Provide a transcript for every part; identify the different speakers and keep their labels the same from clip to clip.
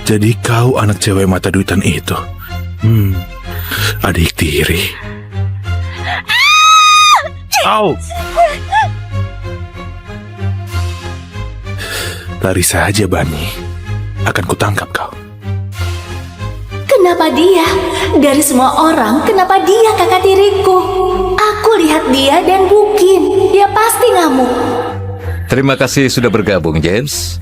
Speaker 1: Jadi kau anak cewek mata duitan itu. Adik tiri. Au! Lari saja, Bani. Akan kutangkap kau.
Speaker 2: Kenapa dia? Dari semua orang, kenapa dia kakak tiriku? Aku lihat dia dan mungkin dia pasti ngamuk.
Speaker 3: Terima kasih sudah bergabung, James.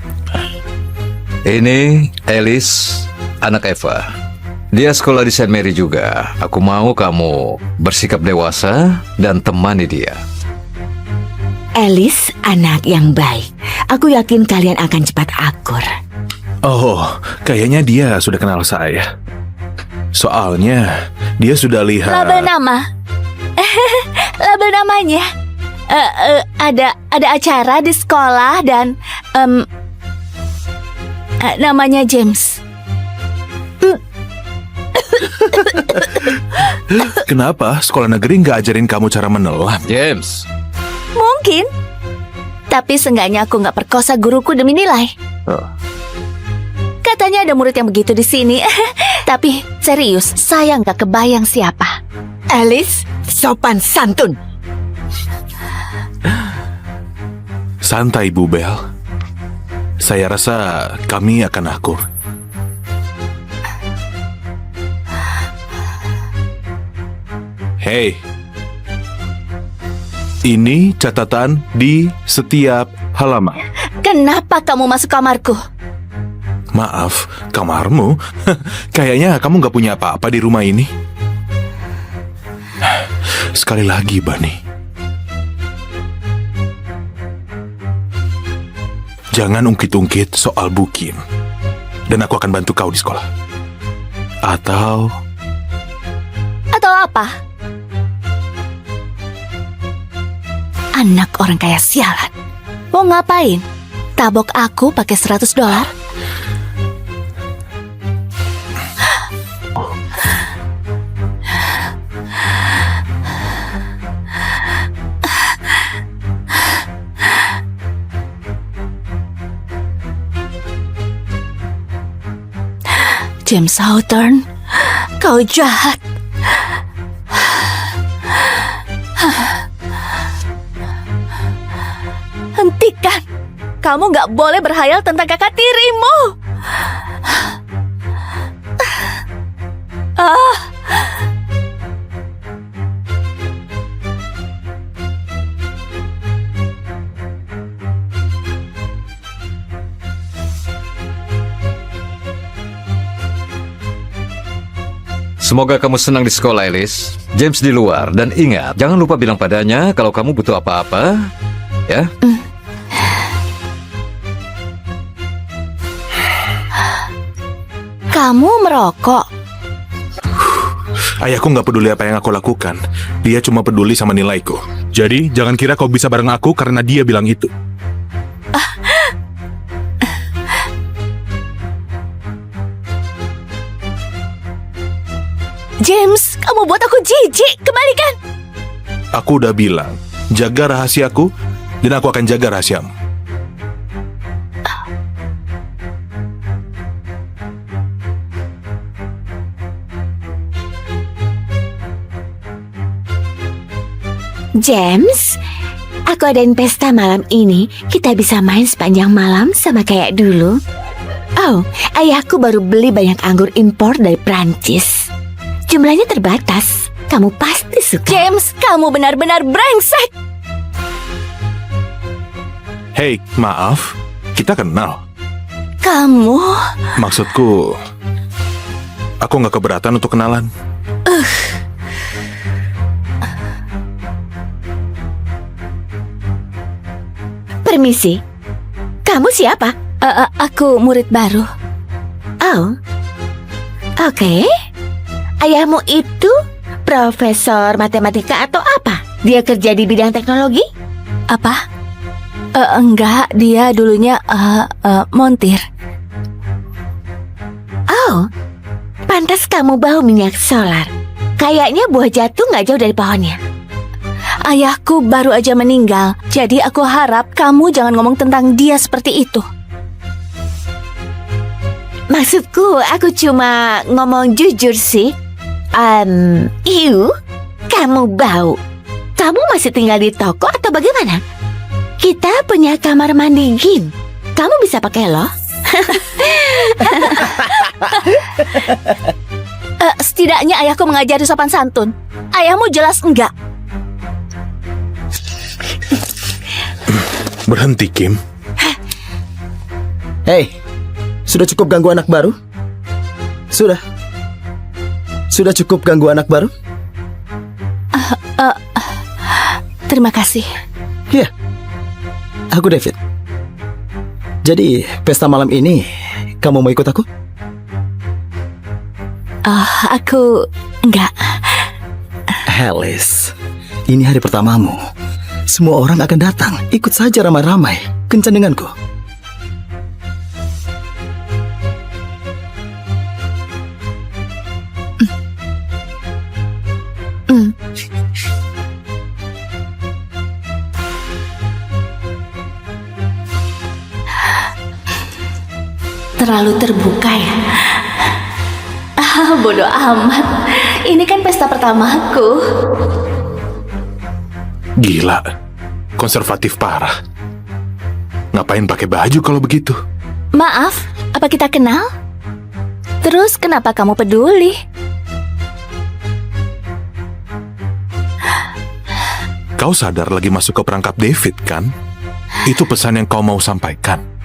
Speaker 3: Ini Alice, anak Eva. Dia sekolah di Saint Mary juga. Aku mau kamu bersikap dewasa dan temani dia.
Speaker 4: Alice anak yang baik. Aku yakin kalian akan cepat akur.
Speaker 1: Oh, kayaknya dia sudah kenal saya. Soalnya dia sudah lihat.
Speaker 2: Label nama. Label namanya. Ada acara di sekolah dan namanya James.
Speaker 1: Kenapa sekolah negeri nggak ajarin kamu cara menelan?
Speaker 3: James.
Speaker 2: Mungkin. Tapi seenggaknya aku nggak perkosa guruku demi nilai. Katanya ada murid yang begitu di sini. Tapi serius, saya nggak kebayang siapa.
Speaker 4: Alice, sopan santun.
Speaker 1: Santai, Bu Bel. Saya rasa kami akan akur. Hei, ini catatan di setiap halaman.
Speaker 2: Kenapa kamu masuk kamarku?
Speaker 1: Maaf, kamarmu? Kayaknya kamu nggak punya apa-apa di rumah ini. Sekali lagi, Bani. Jangan ungkit-ungkit soal Bukin. Dan aku akan bantu kau di sekolah. Atau
Speaker 2: apa? Anak orang kaya sialan. Mau ngapain? Tabok aku pakai $100? James Hawthorne, kau jahat. Hentikan. Kamu gak boleh berhayal tentang kakak tirimu.
Speaker 3: Semoga kamu senang di sekolah, Alice. James di luar. Dan ingat, jangan lupa bilang padanya kalau kamu butuh apa-apa. Ya?
Speaker 2: Kamu merokok.
Speaker 1: ayahku nggak peduli apa yang aku lakukan. Dia cuma peduli sama nilaiku. Jadi jangan kira kau bisa bareng aku karena dia bilang itu.
Speaker 2: James, kamu buat aku jijik. Kembalikan.
Speaker 1: Aku udah bilang, jaga rahasiaku dan aku akan jaga rahasiamu.
Speaker 4: James, aku adain pesta malam ini. Kita bisa main sepanjang malam sama kayak dulu. Oh, ayahku baru beli banyak anggur impor dari Prancis. Jumlahnya terbatas. Kamu pasti suka.
Speaker 2: James, kamu benar-benar brengsek.
Speaker 1: Hei, maaf, kita kenal.
Speaker 2: Kamu...
Speaker 1: Maksudku, aku nggak keberatan untuk kenalan.
Speaker 4: Permisi, kamu siapa?
Speaker 2: Aku murid baru.
Speaker 4: Oh, oke. Ayahmu itu profesor matematika atau apa? Dia kerja di bidang teknologi?
Speaker 2: Apa? Enggak, dia dulunya montir.
Speaker 4: Oh, pantas kamu bau minyak solar. Kayaknya buah jatuh nggak jauh dari pohonnya.
Speaker 2: Ayahku baru aja meninggal, jadi aku harap kamu jangan ngomong tentang dia seperti itu.
Speaker 4: Maksudku, aku cuma ngomong jujur sih. Kamu bau. Kamu masih tinggal di toko atau bagaimana? Kita punya kamar mandi Gin. Kamu bisa pakai loh.
Speaker 2: Setidaknya ayahku mengajari sopan santun. Ayahmu jelas enggak.
Speaker 1: Berhenti, Kim.
Speaker 5: Hei, sudah cukup ganggu anak baru? Sudah cukup ganggu anak baru?
Speaker 2: Terima kasih.
Speaker 5: Iya, aku David. Jadi, pesta malam ini, kamu mau ikut aku?
Speaker 2: Aku enggak.
Speaker 5: Alice, ini hari pertamamu. Semua orang akan datang. Ikut saja ramai-ramai. Kencan denganku.
Speaker 2: Terlalu terbuka ya. Bodoh amat. Ini kan pesta pertamaku.
Speaker 1: Gila, konservatif parah. Ngapain pakai baju kalau begitu?
Speaker 2: Maaf, apa kita kenal? Terus kenapa kamu peduli?
Speaker 1: Kau sadar lagi masuk ke perangkap David, kan? Itu pesan yang kau mau sampaikan.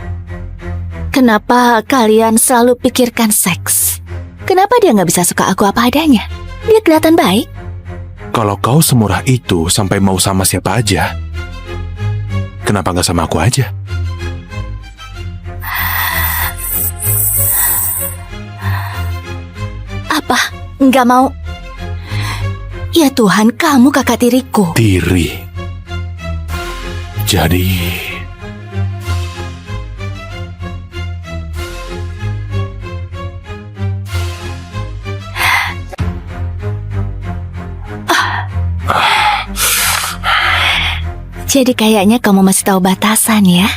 Speaker 2: Kenapa kalian selalu pikirkan seks? Kenapa dia nggak bisa suka aku apa adanya? Dia kelihatan baik.
Speaker 1: Kalau kau semurah itu sampai mau sama siapa aja, kenapa nggak sama aku aja?
Speaker 2: Apa? Nggak mau? Ya Tuhan, kamu kakak tiriku.
Speaker 1: Tiri. Jadi...
Speaker 2: Jadi kayaknya kamu masih tahu batasan ya?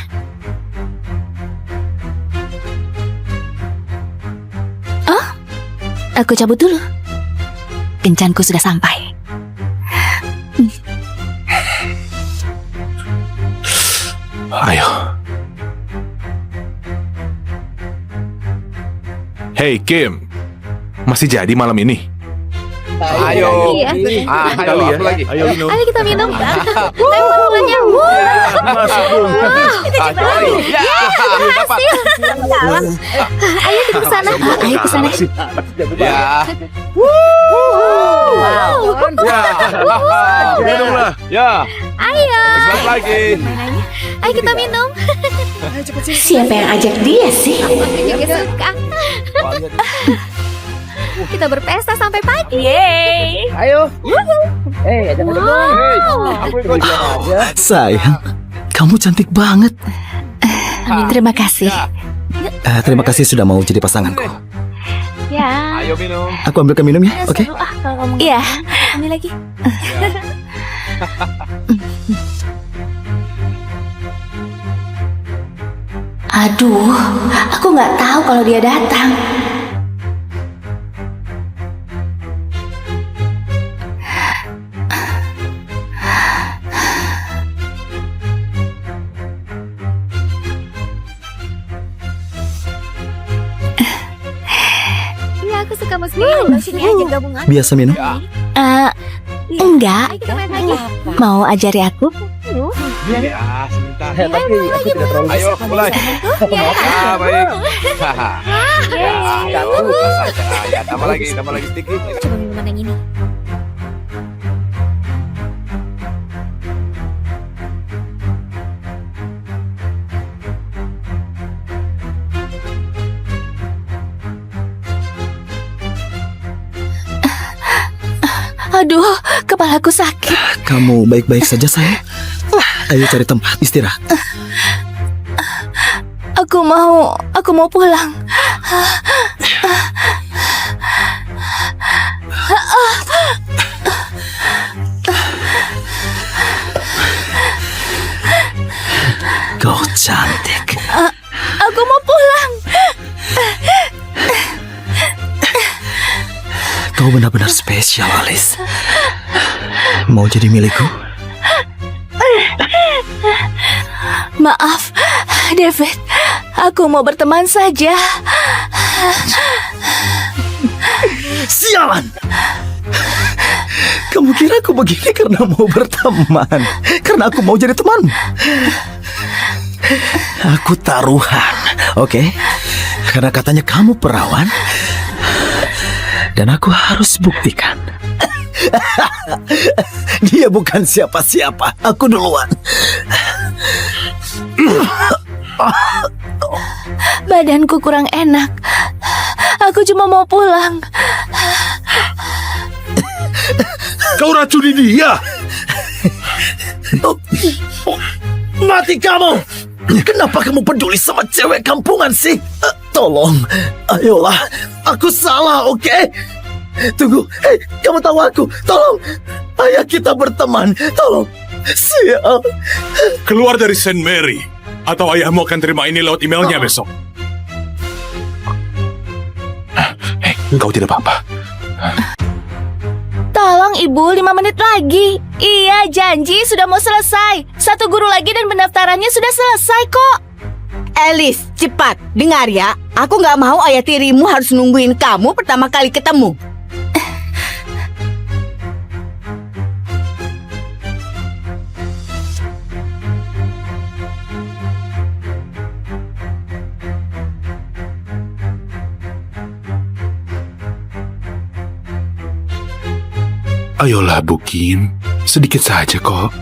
Speaker 2: Oh, aku cabut dulu. Kencanku sudah sampai.
Speaker 1: Ayo. Hey Kim, masih jadi malam ini?
Speaker 6: Ayo.
Speaker 2: Iya.
Speaker 6: Ayo, apa lagi?
Speaker 1: Ayo minum.
Speaker 2: Ayo kita minum. Lempar rumahnya.
Speaker 6: Berhasil.
Speaker 2: Ayo kita ke sana. Ayo ke sana.
Speaker 6: Ya.
Speaker 2: Wow.
Speaker 6: Minum lah. Ya.
Speaker 2: Ayo.
Speaker 6: Selamat lagi.
Speaker 2: Ayo kita minum. Siapa yang ajak dia sih? Suka. Kita berpesta sampai pagi. Yeay.
Speaker 6: Ayo. Ajak aku ikut aja.
Speaker 5: Sayang, kamu cantik banget.
Speaker 2: Terima kasih.
Speaker 5: Terima kasih sudah mau jadi pasanganku.
Speaker 2: Ya.
Speaker 6: Ayo minum.
Speaker 5: Aku ambilkan minum ya, oke?
Speaker 2: Iya. Ambil lagi. Aduh, aku nggak tahu kalau dia datang.
Speaker 7: Iya, aku suka musik loh. Sini aja gabungan.
Speaker 5: Biasa minum.
Speaker 2: Enggak.
Speaker 7: Ayo kita main lagi.
Speaker 2: Mau ajari aku?
Speaker 6: Ya, sebentar. Tapi aku tidak terlalu. Ayo, mulai. Ya, baik. Ya, kamu saja. Ya, tambah lagi sedikit.
Speaker 7: Coba minuman yang ini.
Speaker 2: Aduh, kepalaku sakit.
Speaker 5: Kamu baik-baik saja, sayang? Ayo cari tempat istirahat.
Speaker 2: Aku mau pulang.
Speaker 5: Kau cantik.
Speaker 2: Aku mau pulang.
Speaker 5: Kau benar-benar spesial, Alice. Mau jadi milikku?
Speaker 2: Maaf, David. Aku mau berteman saja.
Speaker 5: Sialan! Kamu kira aku begini karena mau berteman? Karena aku mau jadi temanmu? Aku taruhan, oke? Karena katanya kamu perawan. Dan aku harus buktikan. Dia bukan siapa-siapa. Aku duluan.
Speaker 2: Badanku kurang enak. Aku cuma mau pulang.
Speaker 1: Kau racuni dia.
Speaker 5: Mati kamu! Kenapa kamu peduli sama cewek kampungan sih? Tolong, ayolah. Aku salah, oke? Tunggu, hei, kamu tahu aku. Tolong, ayah kita berteman. Tolong, sial.
Speaker 1: Keluar dari St. Mary, atau ayahmu akan terima ini lewat emailnya besok. Hei, kau tidak apa-apa.
Speaker 2: Tolong ibu, 5 menit lagi. Iya, janji sudah mau selesai. 1 guru lagi dan pendaftarannya sudah selesai kok.
Speaker 8: Alice, cepat, dengar ya. Aku nggak mau ayah tirimu harus nungguin kamu pertama kali ketemu.
Speaker 1: Ayolah, Bukin. Sedikit saja kok.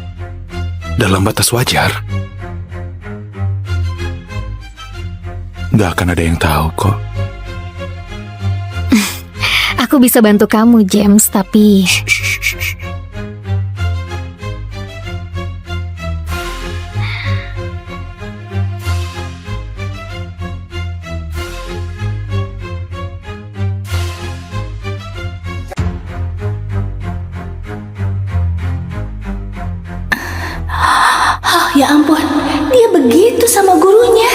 Speaker 1: Dalam batas wajar. Gak akan ada yang tahu kok.
Speaker 7: Aku bisa bantu kamu, James, tapi...
Speaker 2: Oh, ya ampun, dia begitu sama gurunya.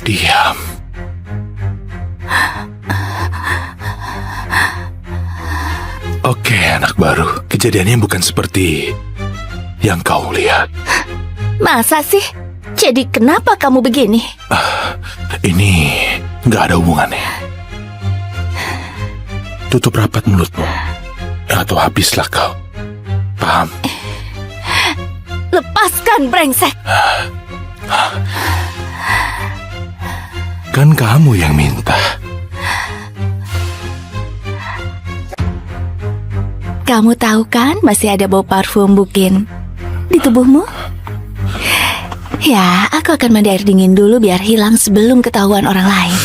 Speaker 1: Diam. Oke, anak baru. Kejadiannya bukan seperti yang kau lihat.
Speaker 2: Masa sih? Jadi kenapa kamu begini?
Speaker 1: Ini nggak ada hubungannya. Tutup rapat mulutmu, atau habislah kau. Paham?
Speaker 2: Lepaskan, brengsek!
Speaker 1: Kan kamu yang minta.
Speaker 2: Kamu tahu kan masih ada bau parfum Bukin di tubuhmu? Ya, aku akan mandi air dingin dulu biar hilang sebelum ketahuan orang lain.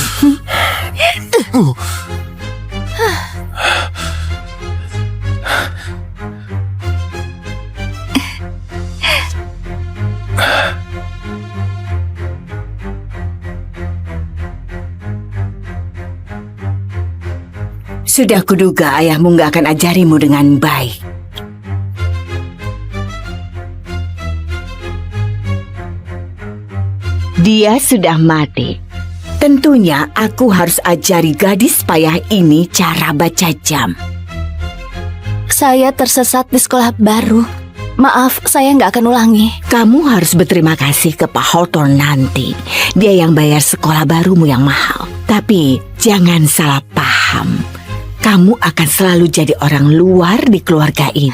Speaker 8: Sudah kuduga ayahmu nggak akan ajarimu dengan baik. Dia sudah mati. Tentunya aku harus ajari gadis payah ini cara baca jam.
Speaker 2: Saya tersesat di sekolah baru. Maaf, saya nggak akan ulangi.
Speaker 8: Kamu harus berterima kasih ke Pak Hawthorne nanti. Dia yang bayar sekolah barumu yang mahal. Tapi jangan salah paham. Kamu akan selalu jadi orang luar di keluarga ini.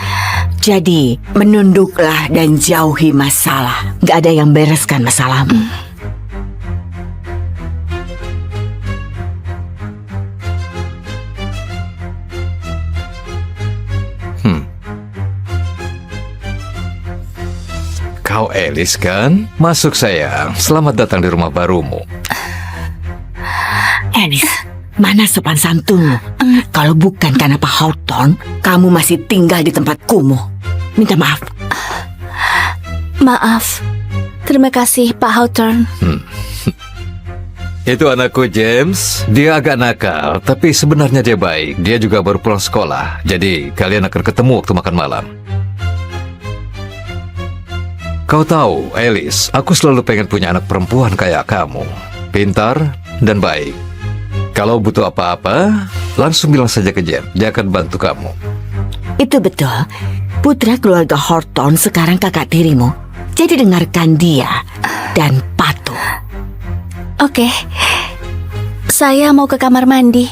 Speaker 8: Jadi, menunduklah dan jauhi masalah. Gak ada yang bereskan masalahmu.
Speaker 3: Kau Alice kan? Masuk sayang. Selamat datang di rumah barumu.
Speaker 8: Alice, mana sopan santunmu? Kalau bukan karena Pak Hawthorne, kamu masih tinggal di tempat kumuh. Minta maaf.
Speaker 2: Maaf. Terima kasih, Pak Hawthorne.
Speaker 3: Itu anakku James. Dia agak nakal, tapi sebenarnya dia baik. Dia juga baru pulang sekolah. Jadi kalian akan ketemu waktu makan malam. Kau tahu, Alice, aku selalu pengen punya anak perempuan kayak kamu. Pintar dan baik. Kalau butuh apa-apa, langsung bilang saja ke James. Dia akan bantu kamu.
Speaker 8: Itu betul. Putra keluarga Horton sekarang kakak tirimu. Jadi dengarkan dia dan patuh.
Speaker 2: Oke, saya mau ke kamar mandi.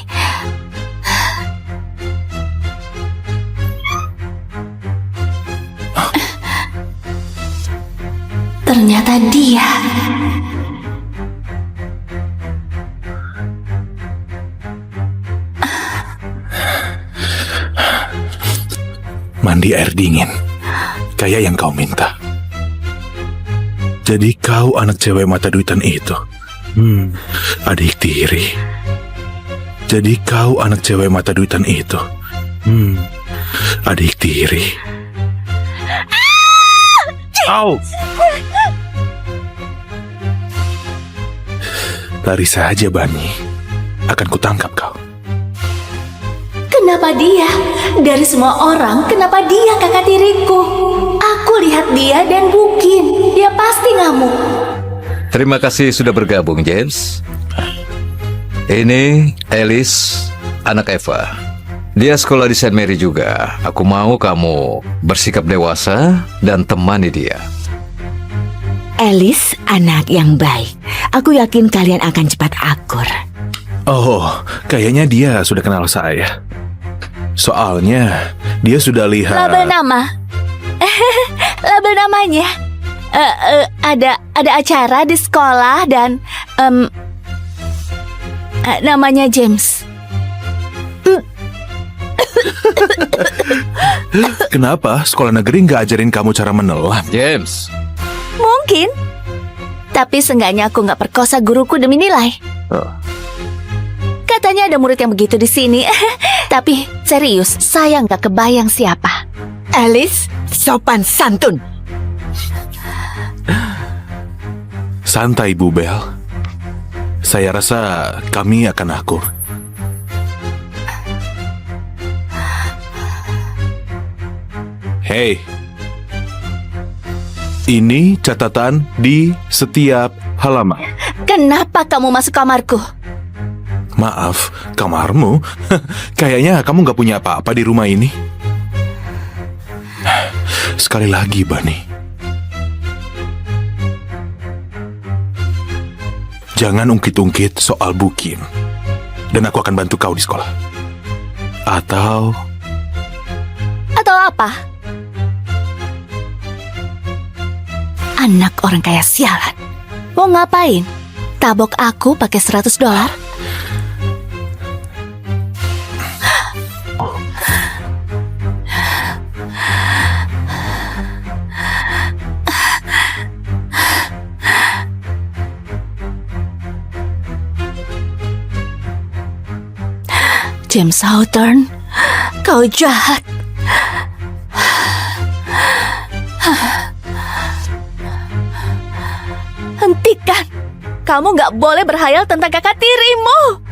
Speaker 2: Ternyata dia.
Speaker 1: Mandi air dingin, kayak yang kau minta. Jadi kau anak cewek mata duitan itu. Adik tiri. Jadi kau anak cewek mata duitan itu. Adik tiri. Au! Lari saja, Bani. Akan kutangkap kau.
Speaker 2: Kenapa dia? Dari semua orang, kenapa dia kakak tiriku? Aku lihat dia dan Bukin. Dia pasti ngamuk.
Speaker 3: Terima kasih sudah bergabung, James. Ini Alice, anak Eva. Dia sekolah di St. Mary juga. Aku mau kamu bersikap dewasa dan temani dia.
Speaker 8: Alice anak yang baik. Aku yakin kalian akan cepat akur.
Speaker 1: Oh, kayaknya dia sudah kenal saya. Soalnya dia sudah lihat.
Speaker 2: Label nama. Label namanya. Ada acara di sekolah dan namanya James.
Speaker 1: Kenapa sekolah negeri nggak ajarin kamu cara menelan?
Speaker 3: James,
Speaker 2: Mungkin. Tapi seenggaknya aku nggak perkosa guruku demi nilai. Katanya ada murid yang begitu di sini. Tapi serius, saya nggak kebayang siapa.
Speaker 8: Alice, sopan santun.
Speaker 1: Santai, Bu Bel. Saya rasa kami akan akur. Hei, ini catatan di setiap halaman.
Speaker 2: Kenapa kamu masuk kamarku?
Speaker 1: Maaf, kamarmu? Kayaknya kamu nggak punya apa-apa di rumah ini. Sekali lagi, Bani. Jangan ungkit-ungkit soal Bukin. Dan aku akan bantu kau di sekolah. Atau
Speaker 2: apa? Anak orang kaya sialan. Mau ngapain? Tabok aku pakai $100? James Hawthorne, kau jahat. Hentikan. Kamu nggak boleh berhayal tentang kakak tirimu.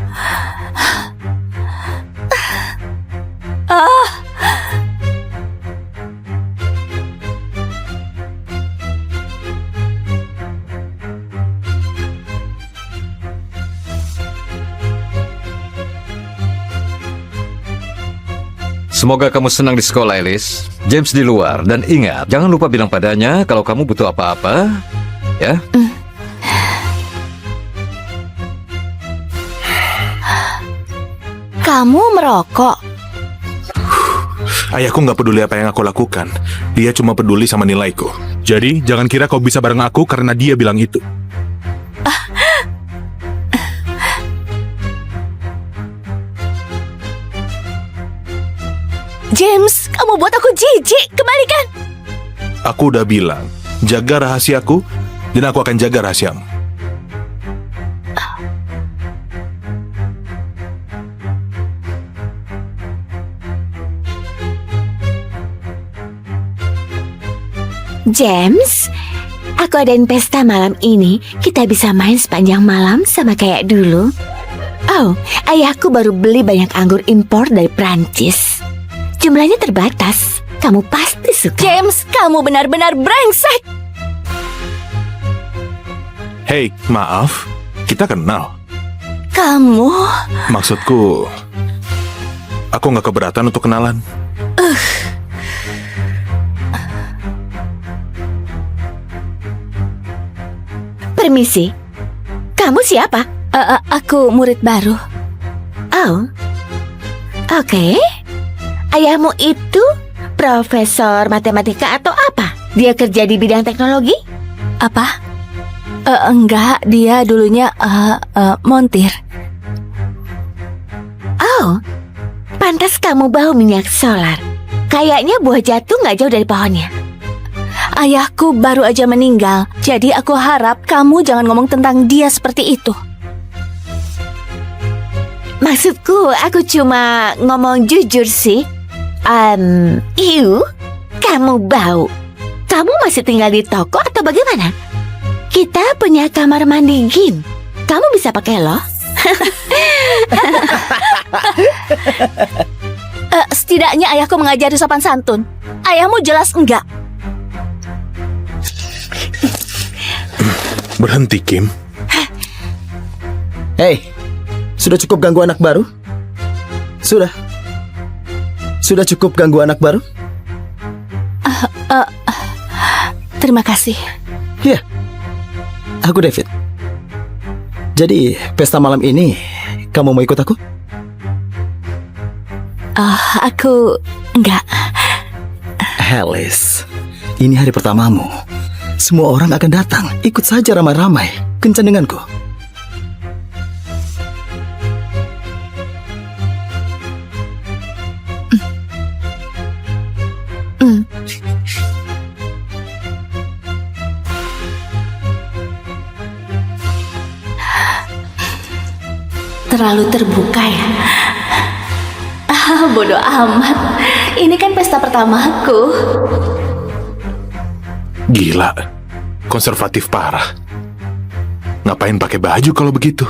Speaker 3: semoga kamu senang di sekolah, Alice. James di luar. Dan ingat, jangan lupa bilang padanya kalau kamu butuh apa-apa. Ya?
Speaker 2: Kamu merokok.
Speaker 1: ayahku nggak peduli apa yang aku lakukan. Dia cuma peduli sama nilaiku. Jadi jangan kira kau bisa bareng aku karena dia bilang itu.
Speaker 2: James, kamu buat aku jijik. Kembalikan.
Speaker 1: Aku udah bilang, jaga rahasiaku, dan aku akan jaga rahasiamu.
Speaker 4: James, aku adain pesta malam ini. Kita bisa main sepanjang malam sama kayak dulu. Oh, ayahku baru beli banyak anggur impor dari Prancis. Jumlahnya terbatas. Kamu pasti suka.
Speaker 2: James, kamu benar-benar brengsek.
Speaker 1: Hei, maaf, kita kenal.
Speaker 2: Kamu...
Speaker 1: Maksudku, aku nggak keberatan untuk kenalan.
Speaker 4: Permisi. Kamu siapa?
Speaker 2: Aku murid baru.
Speaker 4: Oh. Oke. Ayahmu itu profesor matematika atau apa? Dia kerja di bidang teknologi?
Speaker 2: Apa? Enggak, dia dulunya montir.
Speaker 4: Oh. Pantas kamu bau minyak solar. Kayaknya buah jatuh nggak jauh dari pohonnya.
Speaker 2: Ayahku baru aja meninggal, jadi aku harap kamu jangan ngomong tentang dia seperti itu.
Speaker 4: Maksudku, aku cuma ngomong jujur sih. Kamu bau. Kamu masih tinggal di toko atau bagaimana? Kita punya kamar mandi Gim. Kamu bisa pakai loh.
Speaker 2: Setidaknya ayahku mengajari sopan santun. Ayahmu jelas enggak.
Speaker 1: Berhenti, Kim.
Speaker 5: Hei, sudah cukup ganggu anak baru? Sudah cukup ganggu anak baru?
Speaker 2: Terima kasih.
Speaker 5: Ya, aku David. Jadi, pesta malam ini, kamu mau ikut aku?
Speaker 2: Aku enggak.
Speaker 5: Alice, ini hari pertamamu. Semua orang akan datang. Ikut saja ramai-ramai. Kencan denganku.
Speaker 2: Terlalu terbuka ya. Bodoh amat. Ini kan pesta pertamaku.
Speaker 1: Gila, konservatif parah. Ngapain pakai baju kalau begitu?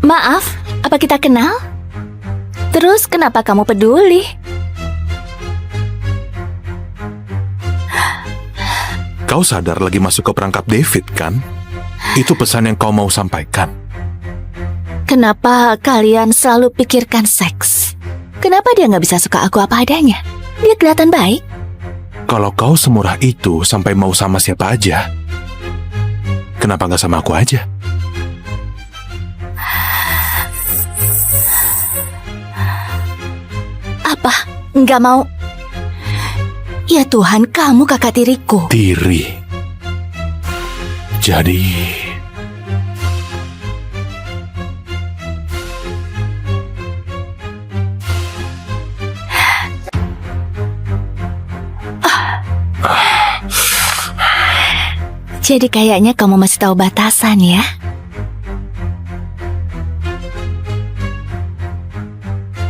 Speaker 2: Maaf, apa kita kenal? Terus kenapa kamu peduli?
Speaker 1: Kau sadar lagi masuk ke perangkap David, kan? Itu pesan yang kau mau sampaikan.
Speaker 2: Kenapa kalian selalu pikirkan seks? Kenapa dia nggak bisa suka aku apa adanya? Dia kelihatan baik.
Speaker 1: Kalau kau semurah itu sampai mau sama siapa aja, kenapa nggak sama aku aja?
Speaker 2: Apa? Nggak mau? Ya Tuhan, kamu kakak tiriku.
Speaker 1: Tiri. Jadi...
Speaker 2: Jadi kayaknya kamu masih tahu batasan ya?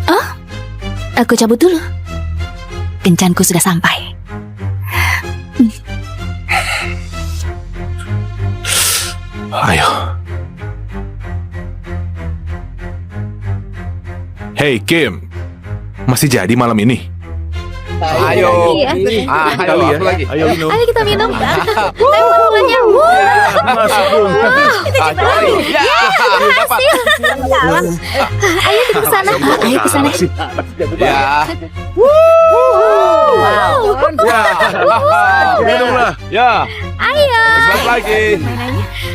Speaker 2: Oh, aku cabut dulu. Kencanku sudah sampai.
Speaker 1: Ayo. Hey Kim, masih jadi malam ini?
Speaker 6: Ayo.
Speaker 7: Iya.
Speaker 6: Ayo, apa lagi?
Speaker 1: Ayo minum.
Speaker 7: Ayo kita minum. Ayo semuanya. Ayo kita ke sana.
Speaker 2: Ayo ke sana.
Speaker 6: Ya.
Speaker 7: Wow.
Speaker 6: Minumlah. Ya.
Speaker 7: Ayo.
Speaker 6: Selamat lagi.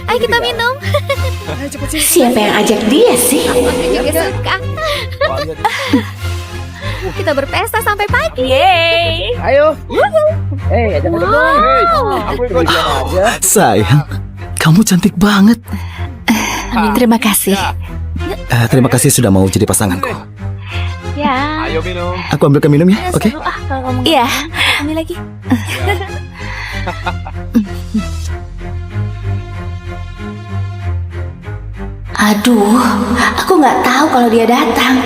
Speaker 7: Ayo kita minum.
Speaker 4: Siapa yang ajak dia sih?
Speaker 7: Aku juga suka. Kita berpesta sampai pagi.
Speaker 6: Ayo. Ajak aku dong. Aku ikut.
Speaker 5: Sayang, kamu cantik banget.
Speaker 2: Terima kasih.
Speaker 5: Terima kasih sudah mau jadi pasanganku.
Speaker 7: Ya.
Speaker 6: Ayo minum.
Speaker 5: Aku ambilkan minum ya, oke?
Speaker 7: Seru kalau ngomong.
Speaker 2: Iya.
Speaker 7: Ambil lagi.
Speaker 2: Aduh, aku nggak tahu kalau dia datang.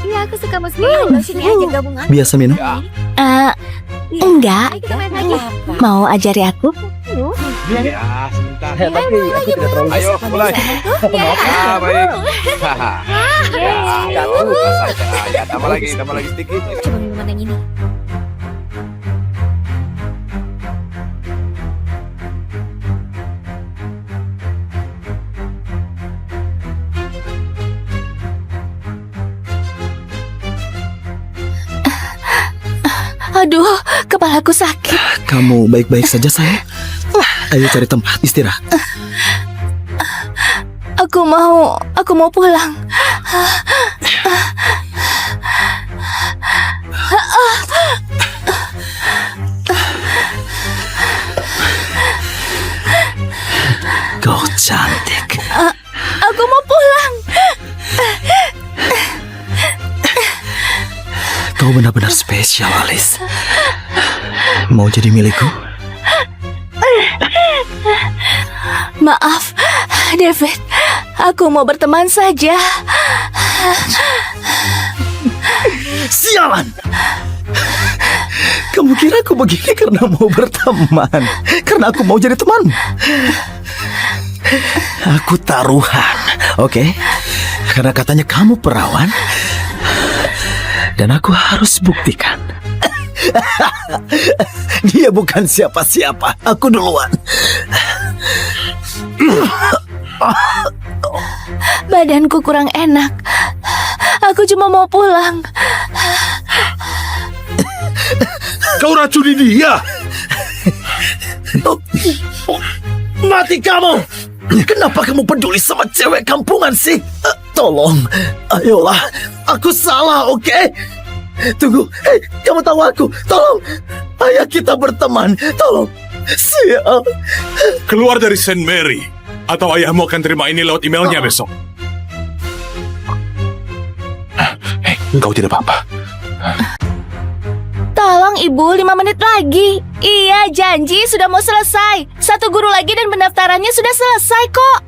Speaker 7: Iya, aku suka musik. Ayo sini aja gabungan.
Speaker 5: Biasa minum?
Speaker 2: Enggak.
Speaker 7: Ayo kita main lagi.
Speaker 2: Mau ajari aku?
Speaker 6: Ya, sebentar.
Speaker 5: Tapi aku tidak terlalu.
Speaker 6: Ayo, mulai. Ah, baik. Ya, satu saja. Ya, tambah lagi sedikit.
Speaker 7: Coba minuman yang ini.
Speaker 2: Aduh, kepalaku sakit.
Speaker 5: Kamu baik-baik saja, sayang? Ayo cari tempat istirahat.
Speaker 2: Aku mau pulang.
Speaker 5: Kau cantik.
Speaker 2: Aku mau pulang.
Speaker 5: Kau benar-benar spesial, Alice. Mau jadi milikku?
Speaker 2: Maaf, David. Aku mau berteman saja.
Speaker 5: Sialan! Kamu kira aku begini karena mau berteman? Karena aku mau jadi teman? Aku taruhan, oke? Karena katanya kamu perawan. Dan aku harus buktikan. Dia bukan siapa-siapa. Aku duluan.
Speaker 2: Badanku kurang enak. Aku cuma mau pulang.
Speaker 1: Kau racuni dia.
Speaker 5: Mati kamu! Kenapa kamu peduli sama cewek kampungan sih? Tolong, ayolah. Aku salah, oke? Tunggu, kamu tahu aku. Tolong, ayo kita berteman. Tolong, sial.
Speaker 1: Keluar dari Saint Mary, atau ayahmu akan terima ini lewat emailnya besok. Hei, kau tidak apa-apa.
Speaker 2: Tolong ibu, 5 menit lagi. Iya, janji sudah mau selesai. 1 guru lagi dan pendaftarannya sudah selesai kok.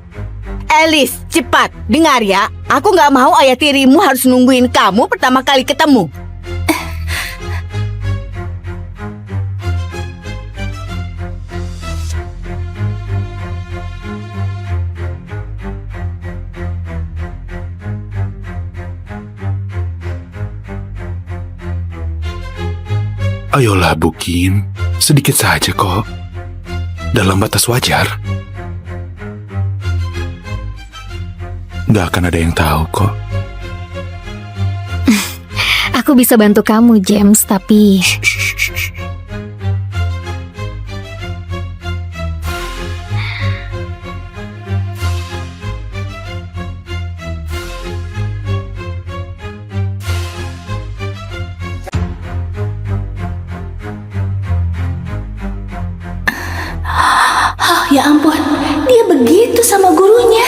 Speaker 8: Alice, cepat. Dengar ya, aku nggak mau ayah tirimu harus nungguin kamu pertama kali ketemu.
Speaker 1: Ayolah, Bukin. Sedikit saja kok. Dalam batas wajar. Gak akan ada yang tahu kok.
Speaker 7: Aku bisa bantu kamu, James, tapi
Speaker 2: Oh, ya ampun, dia begitu sama gurunya.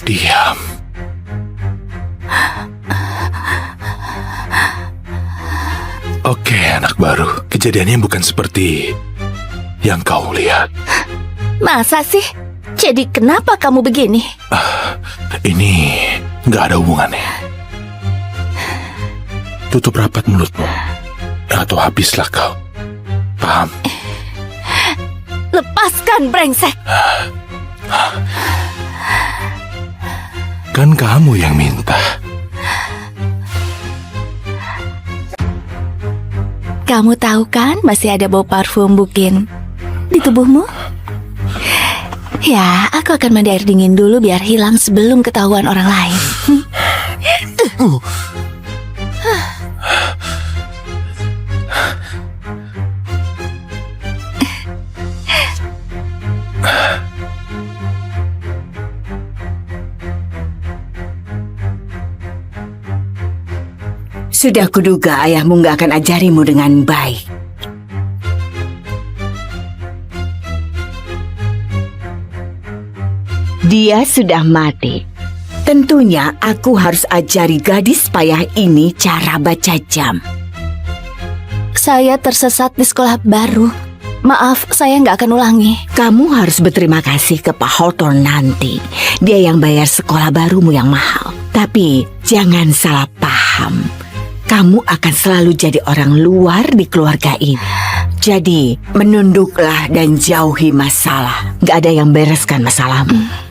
Speaker 1: Diam. Oke, anak baru. Kejadiannya bukan seperti yang kau lihat.
Speaker 2: Masa sih? Jadi kenapa kamu begini?
Speaker 1: Ini nggak ada hubungannya. Tutup rapat mulutmu, atau habislah kau. Paham?
Speaker 2: Lepaskan, brengsek.
Speaker 1: Kan kamu yang minta.
Speaker 2: Kamu tahu kan masih ada bau parfum Bukin di tubuhmu? Ya, aku akan mandi air dingin dulu biar hilang sebelum ketahuan orang lain.
Speaker 8: Sudah kuduga ayahmu nggak akan ajarimu dengan baik. Dia sudah mati. Tentunya aku harus ajari gadis payah ini cara baca jam.
Speaker 2: Saya tersesat di sekolah baru. Maaf, saya nggak akan ulangi.
Speaker 8: Kamu harus berterima kasih ke Pak Hawthorne nanti. Dia yang bayar sekolah barumu yang mahal. Tapi jangan salah paham. Kamu akan selalu jadi orang luar di keluarga ini. Jadi menunduklah dan jauhi masalah. Gak ada yang bereskan masalahmu.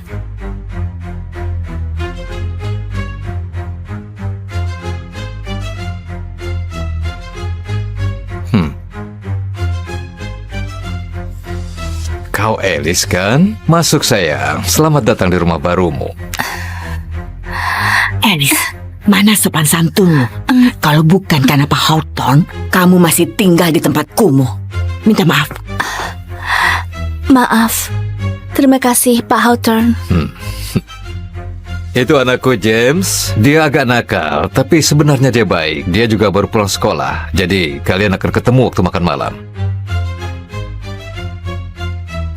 Speaker 3: Kau Alice kan? Masuk sayang. Selamat datang di rumah barumu.
Speaker 8: Alice, mana sopan santunmu? Kalau bukan karena Pak Hawthorne, kamu masih tinggal di tempat kumuh. Minta maaf.
Speaker 2: Maaf. Terima kasih, Pak Hawthorne.
Speaker 3: Itu anakku James. Dia agak nakal, tapi sebenarnya dia baik. Dia juga baru pulang sekolah. Jadi kalian akan ketemu waktu makan malam.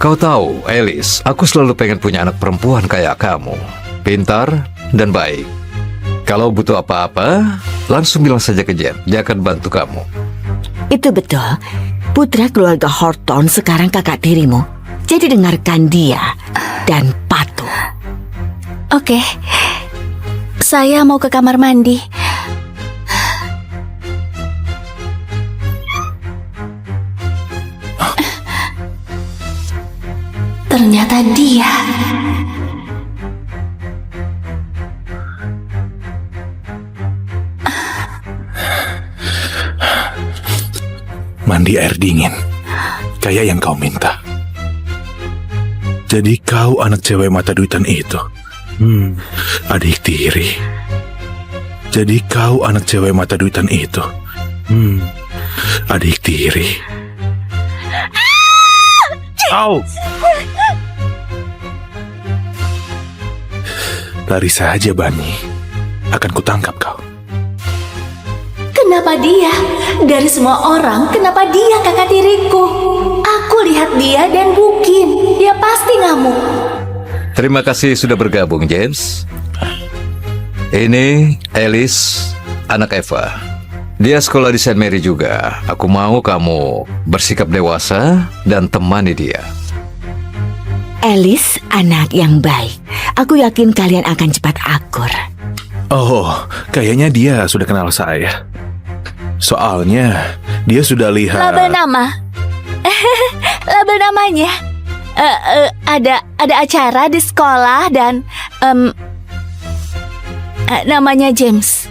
Speaker 3: Kau tahu, Alice, aku selalu pengen punya anak perempuan kayak kamu. Pintar dan baik. Kalau butuh apa-apa, langsung bilang saja ke Jen. Dia akan bantu kamu.
Speaker 8: Itu betul. Putra keluarga Hawthorne sekarang kakak tirimu. Jadi dengarkan dia dan patuh.
Speaker 2: Oke. Saya mau ke kamar mandi. Ternyata dia.
Speaker 1: Mandi air dingin, kayak yang kau minta. Jadi kau anak cewek mata duitan itu. Adik tiri. Jadi kau anak cewek mata duitan itu. Adik tiri. Au! Lari saja, Bani. Akan kutangkap kau.
Speaker 2: Kenapa dia? Dari semua orang, kenapa dia kakak tiriku? Aku lihat dia dan Bukin. Dia pasti ngamuk.
Speaker 3: Terima kasih sudah bergabung, James. Ini Alice, anak Eva. Dia sekolah di St. Mary juga. Aku mau kamu bersikap dewasa dan temani dia.
Speaker 8: Alice, anak yang baik. Aku yakin kalian akan cepat akur.
Speaker 1: Oh, kayaknya dia sudah kenal saya. Soalnya dia sudah lihat.
Speaker 2: Label nama. Label namanya. Ada acara di sekolah dan namanya James.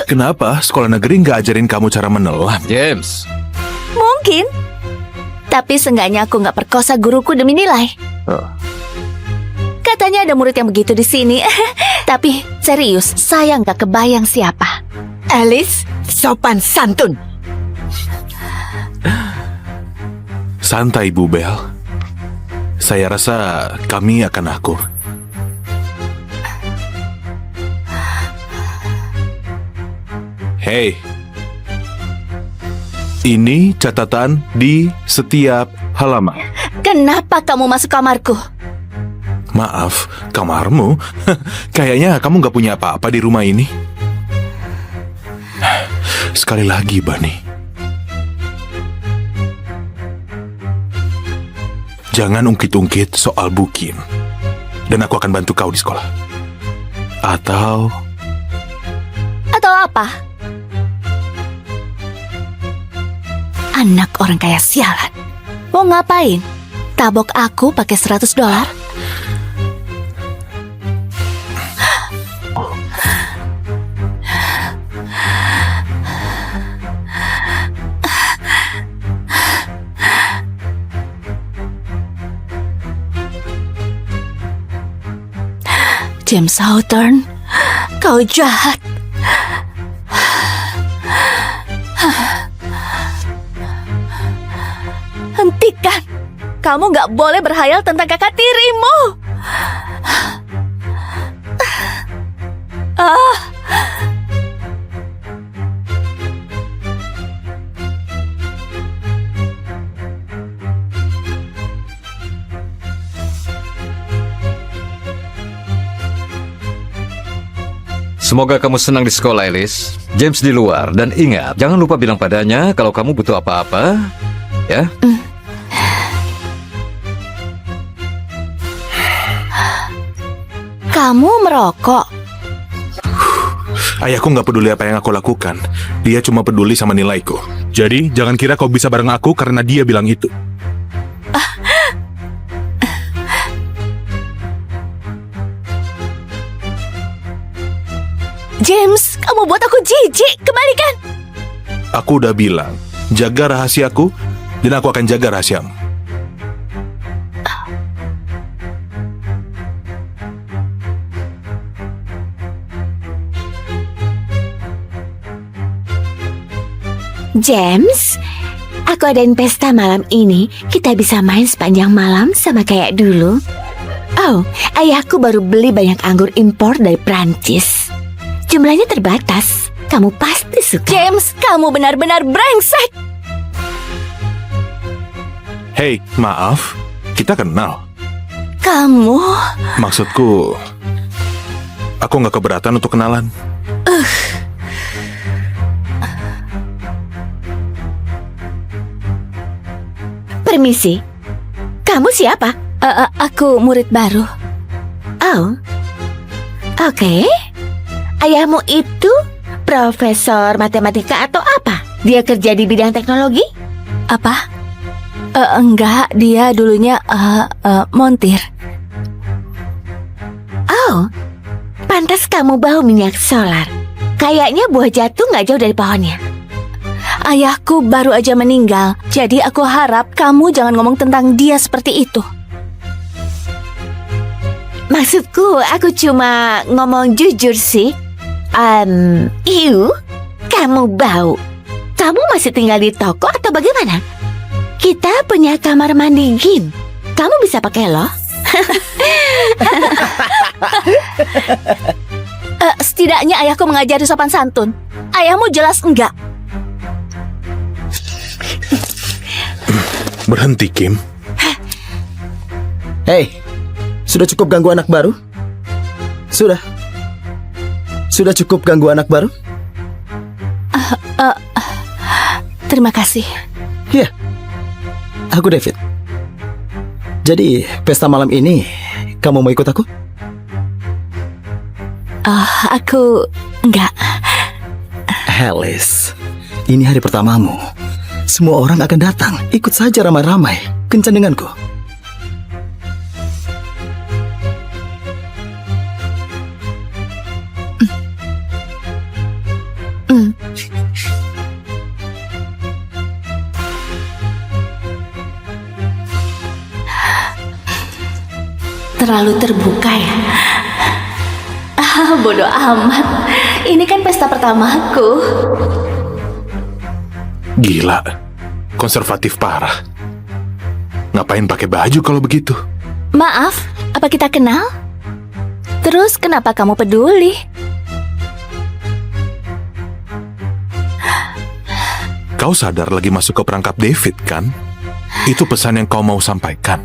Speaker 1: Kenapa sekolah negeri nggak ajarin kamu cara menelan?
Speaker 3: James.
Speaker 2: Mungkin. Tapi seenggaknya aku nggak perkosa guruku demi nilai. Katanya ada murid yang begitu di sini. Tapi serius, saya nggak kebayang siapa.
Speaker 8: Alice, sopan santun.
Speaker 1: Santai, Bu Bel. Saya rasa kami akan akur. Hei, ini catatan di setiap halaman.
Speaker 2: Kenapa kamu masuk kamarku?
Speaker 1: Maaf, kamarmu? Kayaknya kamu nggak punya apa-apa di rumah ini. Sekali lagi, Bani. Jangan ungkit-ungkit soal Bukin. Dan aku akan bantu kau di sekolah. Atau
Speaker 2: apa? Anak orang kaya sialan. Mau ngapain? Tabok aku pakai $100? James Hawthorne, kau jahat. Hentikan. Kamu gak boleh berhayal tentang kakak tirimu.
Speaker 3: Semoga kamu senang di sekolah, Alice. James di luar. Dan ingat, jangan lupa bilang padanya kalau kamu butuh apa-apa. Ya?
Speaker 2: Kamu merokok?
Speaker 1: Ayahku nggak peduli apa yang aku lakukan. Dia cuma peduli sama nilaiku. Jadi, jangan kira kau bisa bareng aku karena dia bilang itu.
Speaker 2: James, kamu buat aku jijik. Kembalikan.
Speaker 1: Aku udah bilang, jaga rahasiaku, dan aku akan jaga rahasiamu.
Speaker 4: James, aku adain pesta malam ini. Kita bisa main sepanjang malam sama kayak dulu. Oh, ayahku baru beli banyak anggur impor dari Prancis. Jumlahnya terbatas. Kamu pasti suka.
Speaker 2: James, kamu benar-benar brengsek.
Speaker 1: Hei, maaf, kita kenal.
Speaker 2: Kamu...
Speaker 1: Maksudku, aku nggak keberatan untuk kenalan.
Speaker 4: Permisi, kamu siapa?
Speaker 2: Aku murid baru.
Speaker 4: Oh, oke. Ayahmu itu profesor matematika atau apa? Dia kerja di bidang teknologi?
Speaker 2: Apa? Enggak, dia dulunya montir.
Speaker 4: Oh, pantas kamu bau minyak solar. Kayaknya buah jatuh nggak jauh dari pohonnya.
Speaker 2: Ayahku baru aja meninggal, jadi aku harap kamu jangan ngomong tentang dia seperti itu.
Speaker 4: Maksudku, aku cuma ngomong jujur sih. Kamu bau. Kamu masih tinggal di toko atau bagaimana? Kita punya kamar mandi Gin. Kamu bisa pakai loh.
Speaker 2: Setidaknya ayahku mengajari sopan santun. Ayahmu jelas enggak.
Speaker 1: Berhenti, Kim.
Speaker 5: Hei, sudah cukup ganggu anak baru? Sudah cukup ganggu anak baru?
Speaker 2: Terima kasih.
Speaker 5: Iya, aku David. Jadi, pesta malam ini, kamu mau ikut aku?
Speaker 2: Aku enggak.
Speaker 5: Alice, ini hari pertamamu. Semua orang akan datang. Ikut saja ramai-ramai. Kencan denganku.
Speaker 2: Terlalu terbuka ya. Bodoh amat. Ini kan pesta pertamaku.
Speaker 1: Gila, konservatif parah. Ngapain pakai baju kalau begitu?
Speaker 2: Maaf, apa kita kenal? Terus kenapa kamu peduli?
Speaker 1: Kau sadar lagi masuk ke perangkap David, kan? Itu pesan yang kau mau sampaikan.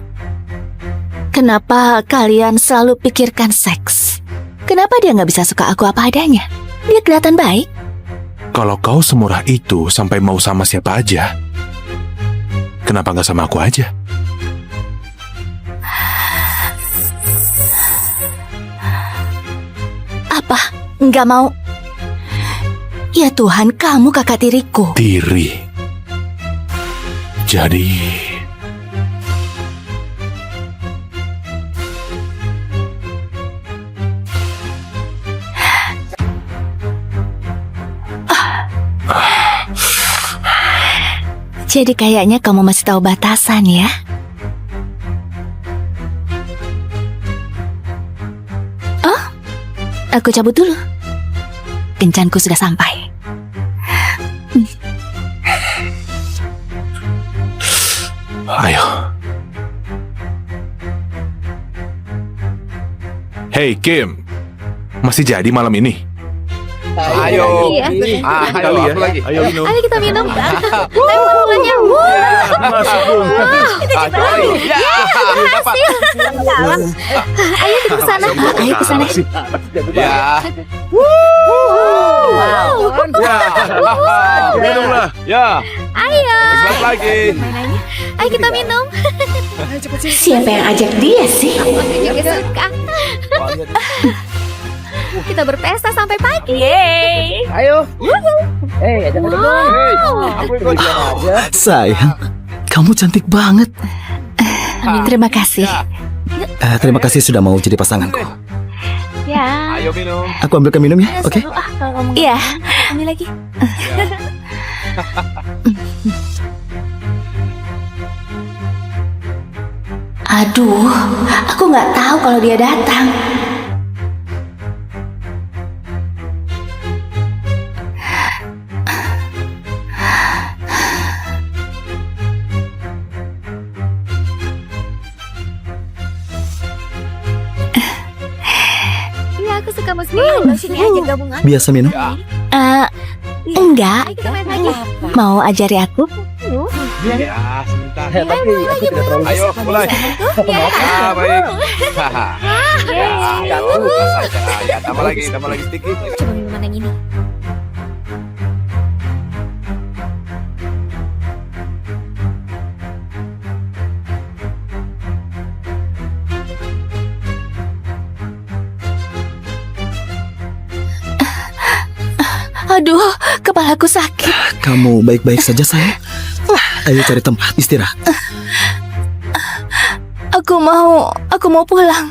Speaker 2: Kenapa kalian selalu pikirkan seks? Kenapa dia nggak bisa suka aku apa adanya? Dia kelihatan baik.
Speaker 1: Kalau kau semurah itu sampai mau sama siapa aja, kenapa nggak sama aku aja?
Speaker 2: Apa? Nggak mau? Ya Tuhan, kamu kakak tiriku.
Speaker 1: Tiri. Jadi...
Speaker 2: Jadi kayaknya kamu masih tahu batasan ya? Oh, aku cabut dulu. Kencanku sudah sampai.
Speaker 1: Ayo. Hey Kim, masih jadi malam ini?
Speaker 6: Ayo.
Speaker 7: Iya.
Speaker 6: Ayo,
Speaker 1: ya.
Speaker 6: aku lagi.
Speaker 1: Ayo minum.
Speaker 7: Ayo kita minum. Ayo mulanya.
Speaker 1: Masuk, Bung.
Speaker 6: Ayo lagi. Ya, dapat.
Speaker 7: Ayo kita ke sana. Ayo ke sana.
Speaker 6: Ya.
Speaker 7: Wow.
Speaker 1: Minum lah.
Speaker 6: Ya.
Speaker 7: Ayo.
Speaker 6: Selamat lagi.
Speaker 7: Ayo kita minum.
Speaker 2: Siapa yang ajak dia sih?
Speaker 7: Aku juga suka. Kita berpesta sampai pagi.
Speaker 6: Ayo. Hey, aku ikut.
Speaker 5: Sayang, kamu cantik banget.
Speaker 2: Terima kasih.
Speaker 5: Terima kasih sudah mau jadi pasanganku.
Speaker 7: Ya.
Speaker 6: Ayo minum.
Speaker 5: Aku ambilkan minum ya, oke?
Speaker 2: Iya.
Speaker 7: Ambil lagi.
Speaker 2: Aduh, aku nggak tahu kalau dia datang.
Speaker 7: Iya, aku suka musik. Ayo sini aja gabungan.
Speaker 5: Biasa minum.
Speaker 2: Enggak.
Speaker 7: Ayo kita main lagi.
Speaker 2: Mau ajari aku?
Speaker 6: Ya, sebentar. Tapi aku tidak terlalu. Ayo, mulai. Ya, baik. Ya, lupa saja. Ya, tambah lagi sedikit.
Speaker 7: Coba minuman yang ini.
Speaker 2: Aduh, kepalaku sakit.
Speaker 5: Kamu baik-baik saja, sayang? Ayo cari tempat istirahat.
Speaker 2: Aku mau pulang.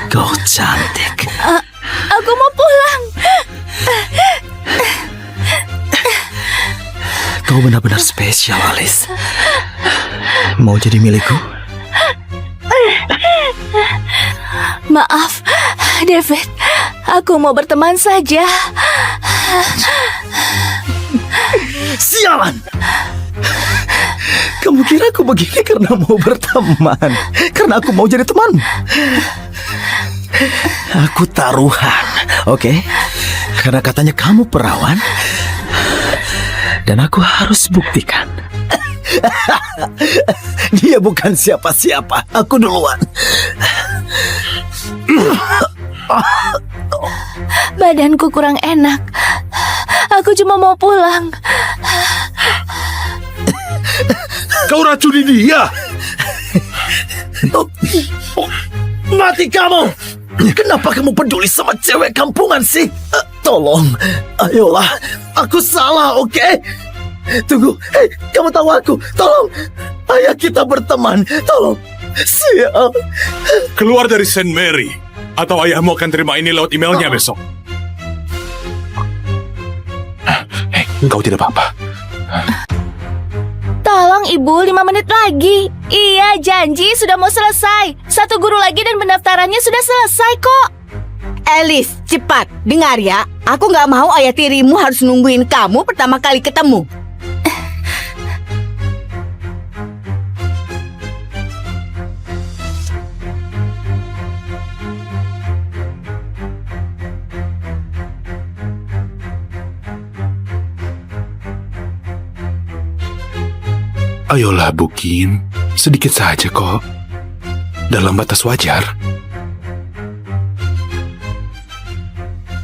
Speaker 5: Kau cantik.
Speaker 2: Aku mau pulang.
Speaker 5: Kau benar-benar spesial, Alice. Mau jadi milikku?
Speaker 2: Maaf, David. Aku mau berteman saja.
Speaker 5: Sialan! Kamu kira aku begini karena mau berteman? Karena aku mau jadi teman? Aku taruhan, oke? Karena katanya kamu perawan. Dan aku harus buktikan. Dia bukan siapa-siapa. Aku duluan.
Speaker 2: Badanku kurang enak. Aku cuma mau pulang.
Speaker 1: Kau racuni dia.
Speaker 5: Mati kamu! Kenapa kamu peduli sama cewek kampungan sih? Tolong, ayolah. Aku salah, oke? Tunggu, hei, kamu tahu aku. Tolong, ayo kita berteman. Tolong, sial.
Speaker 1: Keluar dari Saint Mary. Atau ayahmu akan terima ini lewat emailnya besok. Hei, kau tidak apa-apa.
Speaker 2: Tolong ibu, 5 menit lagi. Iya, janji sudah mau selesai. 1 guru lagi dan pendaftarannya sudah selesai kok.
Speaker 8: Alice, cepat, dengar ya. Aku nggak mau ayah tirimu harus nungguin kamu pertama kali ketemu.
Speaker 1: Ayolah, Bukin. Sedikit saja kok. Dalam batas wajar.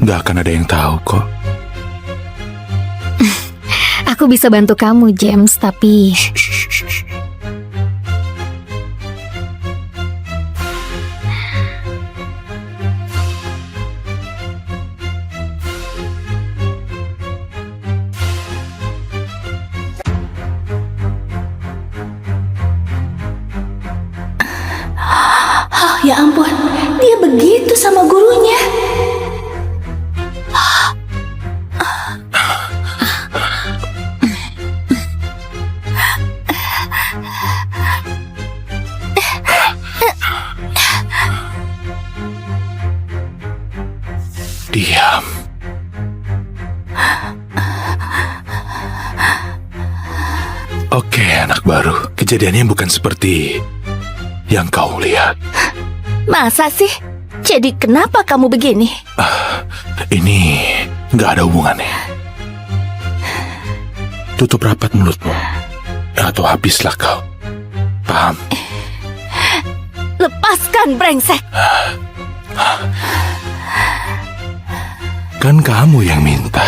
Speaker 1: Gak akan ada yang tahu kok.
Speaker 7: Aku bisa bantu kamu, James, tapi
Speaker 2: Ya ampun, dia begitu sama gurunya.
Speaker 1: anak baru, kejadiannya bukan seperti yang kau lihat.
Speaker 2: Masa sih? Jadi kenapa kamu begini?
Speaker 1: Ini nggak ada hubungannya. Tutup rapat mulutmu, atau habislah kau. Paham?
Speaker 2: Lepaskan, brengsek!
Speaker 1: Kan kamu yang minta.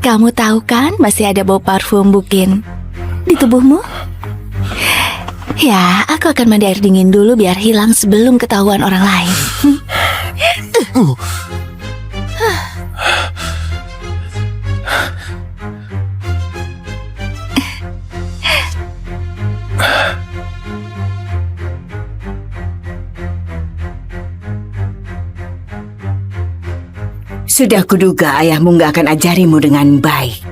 Speaker 2: Kamu tahu kan masih ada bau parfum Bukin di tubuhmu? Ya, aku akan mandi air dingin dulu biar hilang sebelum ketahuan orang lain.
Speaker 8: Sudah kuduga ayahmu nggak akan ajarimu dengan baik.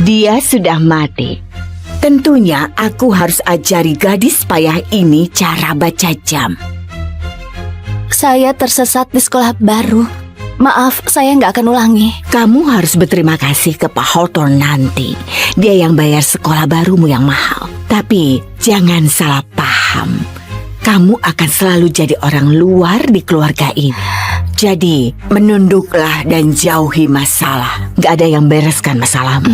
Speaker 8: Dia sudah mati. Tentunya aku harus ajari gadis payah ini cara baca jam.
Speaker 2: Saya tersesat di sekolah baru. Maaf, saya nggak akan ulangi.
Speaker 8: Kamu harus berterima kasih ke Pak Hawthorne nanti. Dia yang bayar sekolah barumu yang mahal. Tapi jangan salah paham. Kamu akan selalu jadi orang luar di keluarga ini. Jadi, menunduklah dan jauhi masalah. Gak ada yang bereskan masalahmu.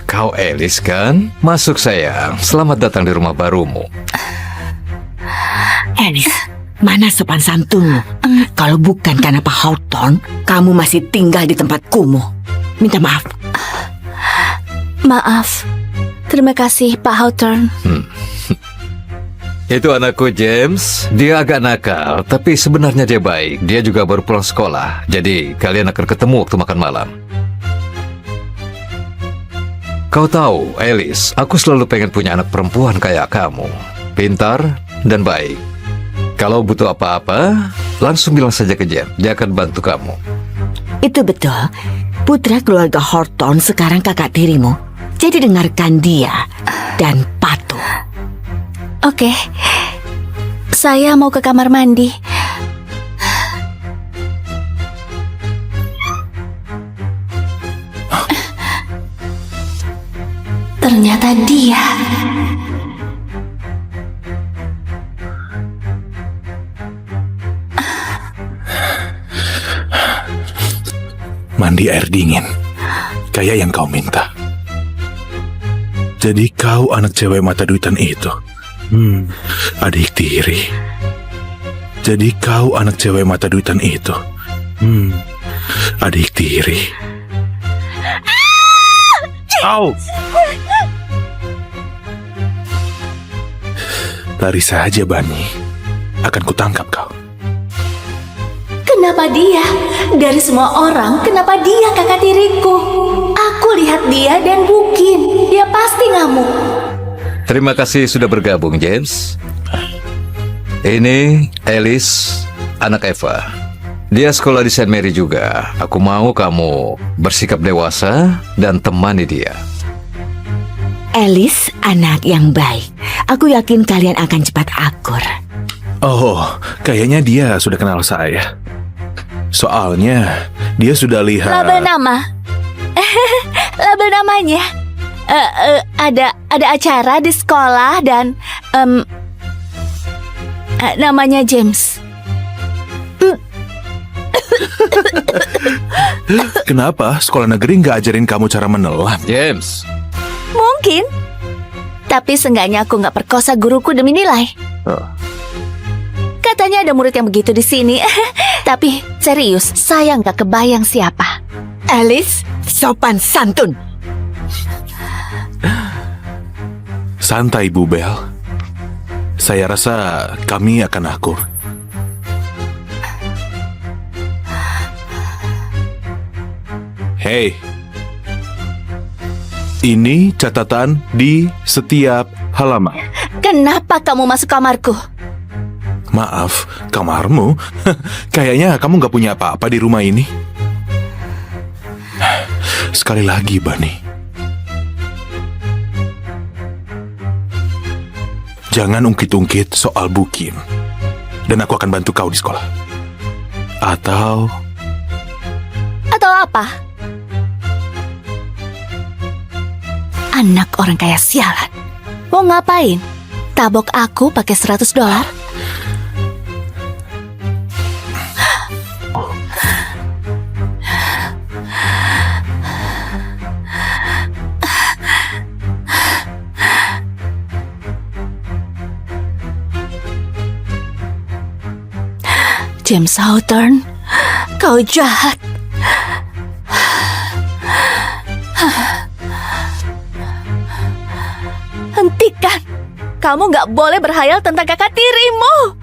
Speaker 3: Kau Alice kan? Masuk sayang, selamat datang di rumah barumu.
Speaker 8: Alice, mana sopan santunmu? Kalau bukan karena Pak Hawthorne, kamu masih tinggal di tempat kumuh. Minta maaf.
Speaker 2: Maaf. Terima kasih, Pak Hawthorne.
Speaker 3: Itu anakku James, dia agak nakal, tapi sebenarnya dia baik. Dia juga baru pulang sekolah, jadi kalian akan ketemu waktu makan malam. Kau tahu, Alice, aku selalu pengen punya anak perempuan kayak kamu. Pintar dan baik. Kalau butuh apa-apa, langsung bilang saja ke Jen. Dia akan bantu kamu.
Speaker 8: Itu betul. Putra keluarga Hawthorne sekarang kakak tirimu. Jadi dengarkan dia dan patuh.
Speaker 2: Oke. Saya mau ke kamar mandi. Ternyata dia.
Speaker 1: Mandi air dingin, kayak yang kau minta. Jadi kau anak cewek mata duitan itu. Adik tiri. Jadi kau anak cewek mata duitan itu. Adik tiri. Au! Lari saja, Bani. Akan kutangkap kau.
Speaker 2: Kenapa dia? Dari semua orang, kenapa dia kakak tiriku? Aku lihat dia dan Bukin. Dia pasti ngamuk.
Speaker 3: Terima kasih sudah bergabung, James. Ini Alice, anak Eva. Dia sekolah di St. Mary juga. Aku mau kamu bersikap dewasa dan temani dia.
Speaker 8: Alice, anak yang baik. Aku yakin kalian akan cepat akur.
Speaker 1: Oh, kayaknya dia sudah kenal saya. Soalnya dia sudah lihat.
Speaker 2: Label nama. Label namanya. Ada acara di sekolah dan namanya James.
Speaker 1: Kenapa sekolah negeri nggak ajarin kamu cara menelan?
Speaker 3: James.
Speaker 2: Mungkin. Tapi seenggaknya aku nggak perkosa guruku demi nilai. Katanya ada murid yang begitu di sini. Tapi serius, saya nggak kebayang siapa.
Speaker 8: Alice, sopan santun.
Speaker 1: Santai, Bu Bel. Saya rasa kami akan akur. Hei, ini catatan di setiap halaman.
Speaker 2: Kenapa kamu masuk kamarku?
Speaker 1: Maaf, kamarmu? Kayaknya kamu nggak punya apa-apa di rumah ini. Sekali lagi, Bani. Jangan ungkit-ungkit soal Bukin. Dan aku akan bantu kau di sekolah. Atau
Speaker 2: apa? Anak orang kaya sialan. Mau ngapain? Tabok aku pakai $100? James Hawthorne, kau jahat. Hentikan. Kamu gak boleh berhayal tentang kakak tirimu.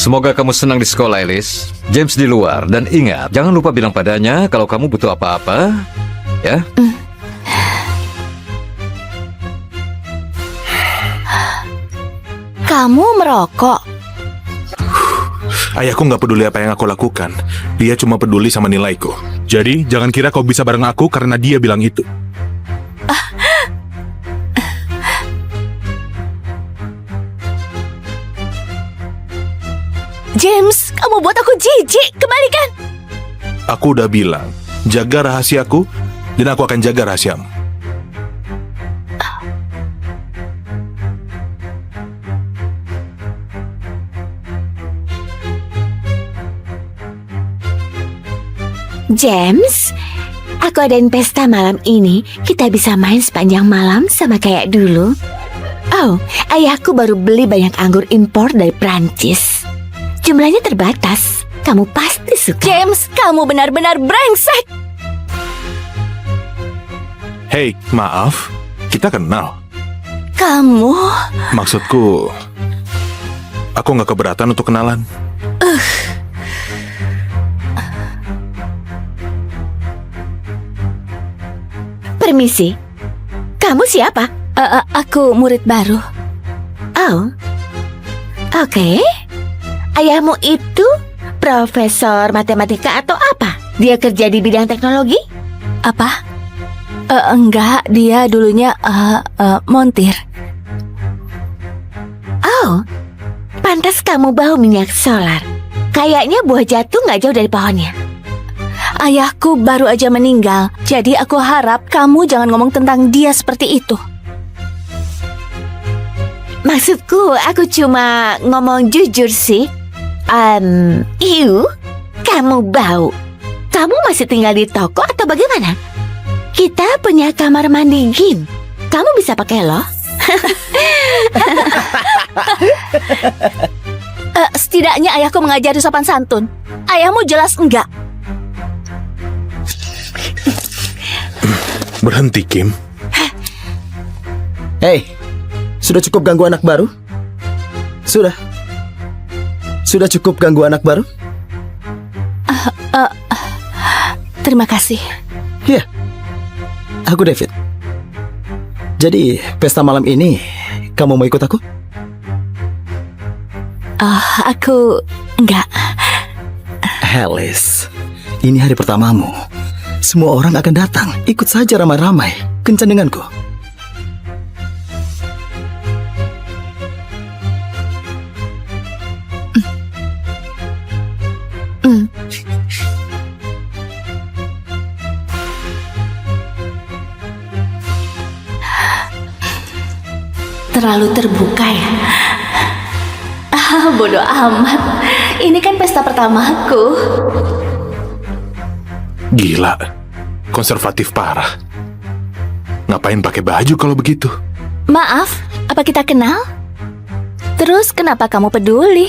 Speaker 3: Semoga kamu senang di sekolah, Alice. James di luar. Dan ingat, jangan lupa bilang padanya kalau kamu butuh apa-apa. Ya?
Speaker 2: Kamu merokok.
Speaker 1: ayahku nggak peduli apa yang aku lakukan. Dia cuma peduli sama nilaiku. Jadi, jangan kira kau bisa bareng aku karena dia bilang itu.
Speaker 2: James, kamu buat aku jijik. Kembalikan.
Speaker 1: Aku udah bilang, jaga rahasiaku, dan aku akan jaga rahasiamu.
Speaker 4: James, aku adain pesta malam ini. Kita bisa main sepanjang malam sama kayak dulu. Oh, ayahku baru beli banyak anggur impor dari Prancis. Jumlahnya terbatas. Kamu pasti suka.
Speaker 2: James, kamu benar-benar brengsek.
Speaker 1: Hei, maaf, kita kenal.
Speaker 2: Kamu...
Speaker 1: Maksudku, aku nggak keberatan untuk kenalan.
Speaker 4: Permisi, kamu siapa?
Speaker 2: Aku murid baru.
Speaker 4: Oh, oke. Ayahmu itu profesor matematika atau apa? Dia kerja di bidang teknologi?
Speaker 2: Apa? Enggak, dia dulunya montir.
Speaker 4: Oh, pantas kamu bau minyak solar. Kayaknya buah jatuh nggak jauh dari pohonnya.
Speaker 2: Ayahku baru aja meninggal, jadi aku harap kamu jangan ngomong tentang dia seperti itu.
Speaker 4: Maksudku, aku cuma ngomong jujur sih. Kamu bau. Kamu masih tinggal di toko atau bagaimana? Kita punya kamar mandi gym. Kamu bisa pakai loh.
Speaker 2: Setidaknya ayahku mengajari sopan santun. Ayahmu jelas enggak.
Speaker 1: Berhenti, Kim.
Speaker 5: Hei, sudah cukup ganggu anak baru? Sudah cukup ganggu anak baru?
Speaker 2: Terima kasih.
Speaker 5: Iya, aku David. Jadi, pesta malam ini, kamu mau ikut aku?
Speaker 2: Aku enggak.
Speaker 5: Alice, ini hari pertamamu. Semua orang akan datang. Ikut saja ramai-ramai. Kencan denganku.
Speaker 2: Terlalu terbuka ya. Bodoh amat. Ini kan pesta pertamaku.
Speaker 1: Gila, konservatif parah. Ngapain pakai baju kalau begitu?
Speaker 2: Maaf, apa kita kenal? Terus kenapa kamu peduli?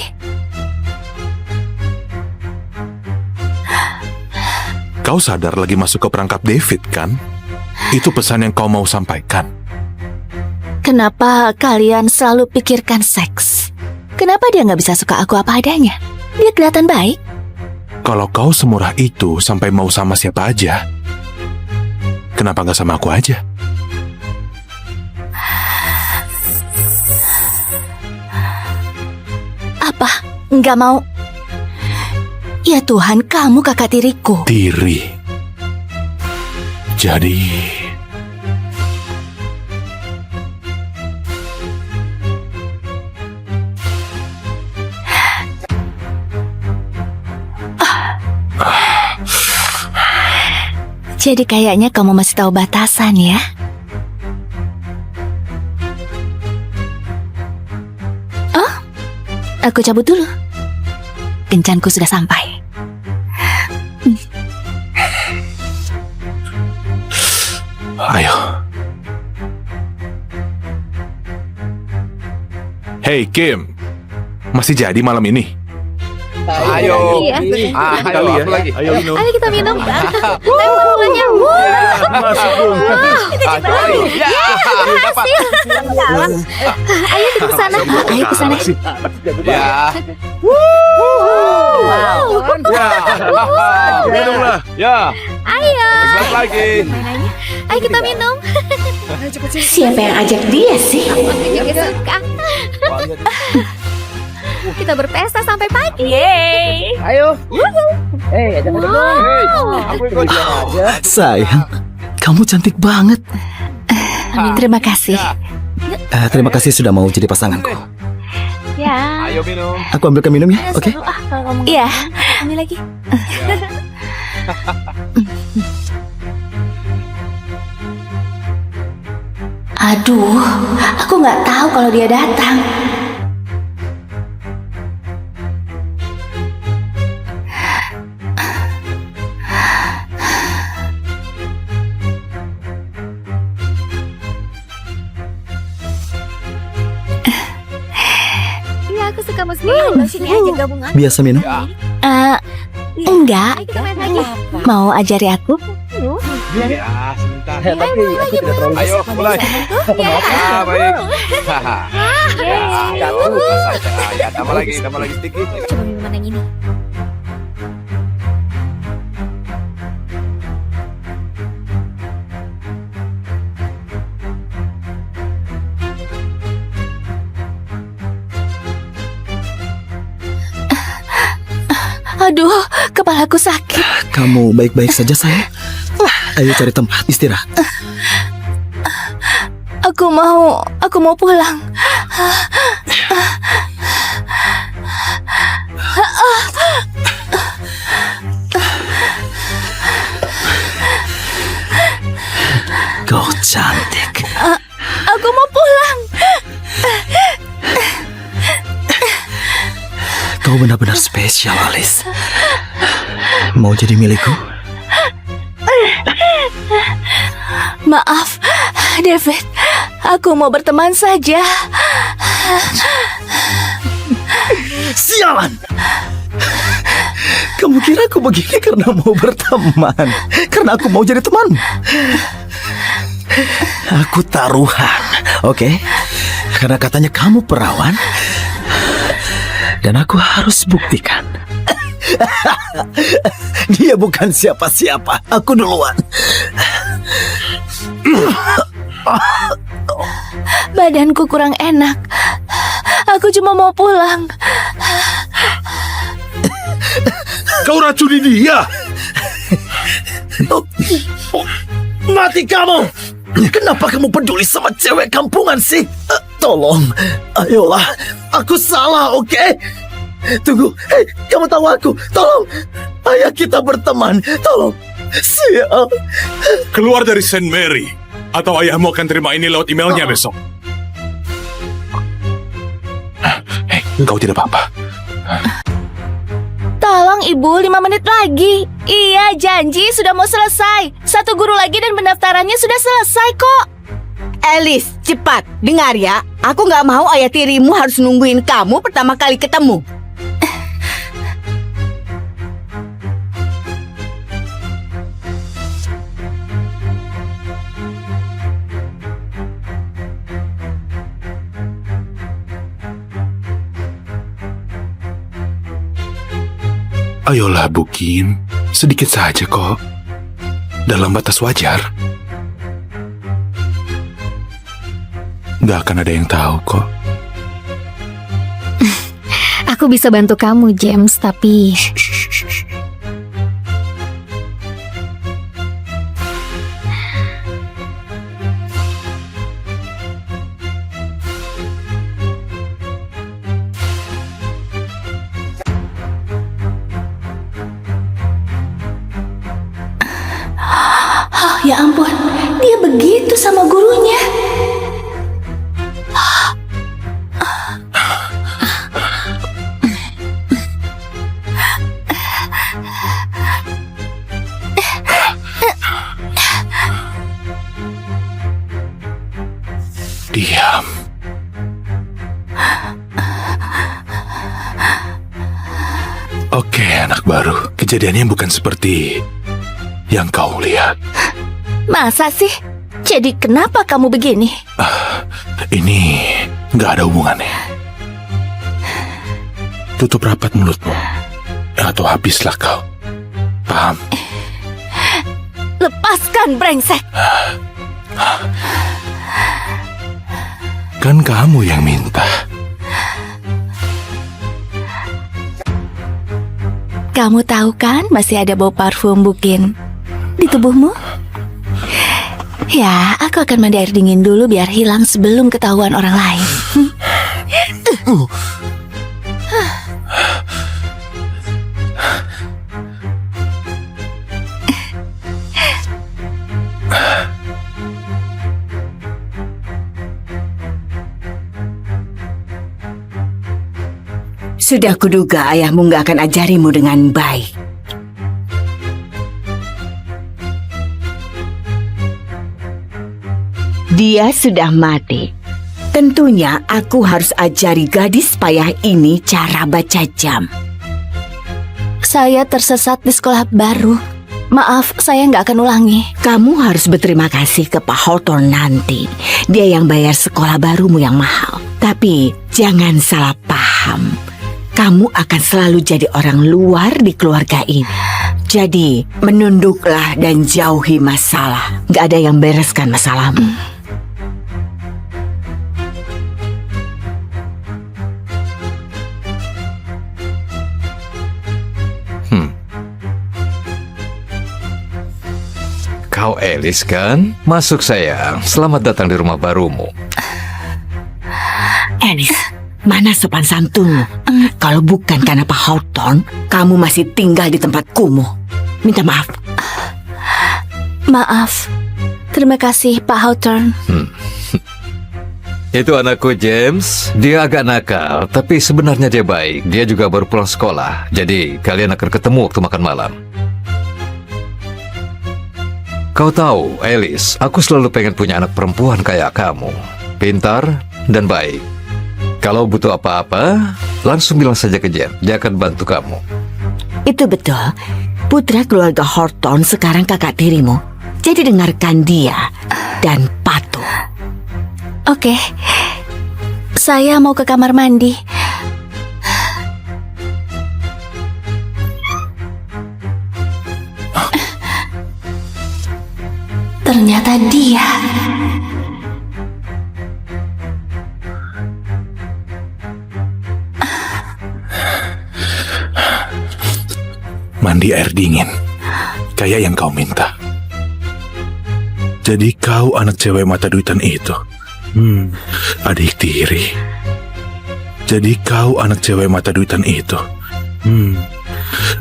Speaker 1: Kau sadar lagi masuk ke perangkap David, kan? Itu pesan yang kau mau sampaikan.
Speaker 2: Kenapa kalian selalu pikirkan seks? Kenapa dia nggak bisa suka aku apa adanya? Dia kelihatan baik.
Speaker 1: Kalau kau semurah itu sampai mau sama siapa aja, kenapa nggak sama aku aja?
Speaker 2: Apa? Nggak mau? Ya Tuhan, kamu kakak tiriku.
Speaker 1: Tiri. Jadi...
Speaker 2: Jadi kayaknya kamu masih tahu batasan ya? Oh, aku cabut dulu. Kencanku sudah sampai.
Speaker 1: Ayo. Hey Kim, masih jadi malam ini?
Speaker 6: Ayo.
Speaker 7: Iya.
Speaker 6: Ayo, aku lagi.
Speaker 1: Ayo minum.
Speaker 7: Ayo kita minum. Tempat-tempatnya. Berhasil. Ayo kita ke sana.
Speaker 2: Ayo ke sana.
Speaker 6: Ya.
Speaker 7: Wow.
Speaker 6: Ya.
Speaker 1: Minumlah.
Speaker 6: Ya.
Speaker 7: Ayo.
Speaker 6: Selamat lagi.
Speaker 7: Ayo kita minum.
Speaker 8: Siapa yang ajak dia sih?
Speaker 7: Juga suka. Kita berpesta sampai pagi.
Speaker 6: Ayo. Hey, jangan dong. Hey, aku ikut dia aja.
Speaker 5: Sayang, kamu cantik banget.
Speaker 2: Terima kasih.
Speaker 5: Terima kasih sudah mau jadi pasanganku.
Speaker 7: Ya.
Speaker 6: Ayo minum.
Speaker 5: Aku ambilkan minum ya, oke?
Speaker 7: Kalau kamu
Speaker 2: Iya.
Speaker 7: ambil lagi.
Speaker 2: Aduh, aku nggak tahu kalau dia datang.
Speaker 7: Iya, aku suka musik. Ayo sini aja gabungan.
Speaker 5: Biasa minum.
Speaker 2: Enggak.
Speaker 7: Ayo kita main lagi.
Speaker 2: Mau ajari aku?
Speaker 6: Ya, sebentar. Tapi aku tidak terlalu. Ayo, mulai. Ya, baik. Ya, kamu saja. Ya, tambah lagi sedikit.
Speaker 7: Coba minuman yang ini.
Speaker 2: Aduh, kepalaku sakit.
Speaker 5: Kamu baik-baik saja, sayang? Ayo cari tempat istirahat.
Speaker 2: Aku mau pulang.
Speaker 5: Kau cantik.
Speaker 2: Aku mau pulang.
Speaker 5: Kau benar-benar spesial, Alice. Mau jadi milikku?
Speaker 2: Maaf, David. Aku mau berteman saja.
Speaker 5: Sialan! Kamu kira aku begini karena mau berteman? Karena aku mau jadi temanmu? Aku taruhan, oke? Karena katanya kamu perawan. Dan aku harus buktikan. Dia bukan siapa-siapa. Aku duluan.
Speaker 2: Badanku kurang enak. Aku cuma mau pulang.
Speaker 1: Kau racuni dia.
Speaker 5: Mati kamu! Kenapa kamu peduli sama cewek kampungan sih? Tolong, ayolah. Aku salah, oke? Tunggu, hei, kamu tahu aku. Tolong, ayah kita berteman. Tolong, sial.
Speaker 1: Keluar dari Saint Mary, atau ayahmu akan terima ini lewat emailnya besok. Hei, kau tidak apa-apa.
Speaker 2: Tolong ibu, 5 menit lagi. Iya, janji sudah mau selesai. 1 guru lagi dan pendaftarannya sudah selesai kok.
Speaker 8: Alice, cepat. Dengar ya. Aku nggak mau ayah tirimu harus nungguin kamu pertama kali ketemu.
Speaker 1: Ayolah Bukin, sedikit saja kok. Dalam batas wajar. Gak akan ada yang tahu kok.
Speaker 7: Aku bisa bantu kamu, James, tapi...
Speaker 2: Oh, ya ampun, dia begitu sama gurunya.
Speaker 1: Diam. Oke, anak baru. Kejadiannya bukan seperti yang kau lihat.
Speaker 2: Masa sih? Jadi kenapa kamu begini?
Speaker 1: Ini nggak ada hubungannya. Tutup rapat mulutmu, atau habislah kau. Paham?
Speaker 2: Lepaskan, brengsek!
Speaker 1: Kan kamu yang minta.
Speaker 2: Kamu tahu kan masih ada bau parfum Bukin di tubuhmu? Ya, aku akan mandi air dingin dulu biar hilang sebelum ketahuan orang lain.
Speaker 8: Sudah kuduga ayahmu gak akan ajarimu dengan baik. Dia sudah mati. Tentunya aku harus ajari gadis payah ini cara baca jam.
Speaker 2: Saya tersesat di sekolah baru. Maaf, saya nggak akan ulangi.
Speaker 8: Kamu harus berterima kasih ke Pak Hawthorne nanti. Dia yang bayar sekolah barumu yang mahal. Tapi jangan salah paham. Kamu akan selalu jadi orang luar di keluarga ini. Jadi menunduklah dan jauhi masalah. Gak ada yang bereskan masalahmu.
Speaker 3: Kau Alice kan? Masuk sayang, selamat datang di rumah barumu.
Speaker 8: Alice, mana sopan santunmu? Kalau bukan karena Pak Hawthorne, kamu masih tinggal di tempat kumuh. Minta maaf.
Speaker 2: Maaf. Terima kasih, Pak Hawthorne.
Speaker 3: Itu anakku James, dia agak nakal, tapi sebenarnya dia baik. Dia juga baru pulang sekolah, jadi kalian akan ketemu waktu makan malam. Kau tahu, Alice, aku selalu pengen punya anak perempuan kayak kamu. Pintar dan baik. Kalau butuh apa-apa, langsung bilang saja ke Jen. Dia akan bantu kamu.
Speaker 8: Itu betul. Putra keluarga Hawthorne sekarang kakak tirimu. Jadi dengarkan dia dan patuh.
Speaker 2: Oke. Saya mau ke kamar mandi. Ternyata dia.
Speaker 1: Mandi air dingin, kayak yang kau minta. Jadi kau anak cewek mata duitan itu. Adik tiri. Jadi kau anak cewek mata duitan itu.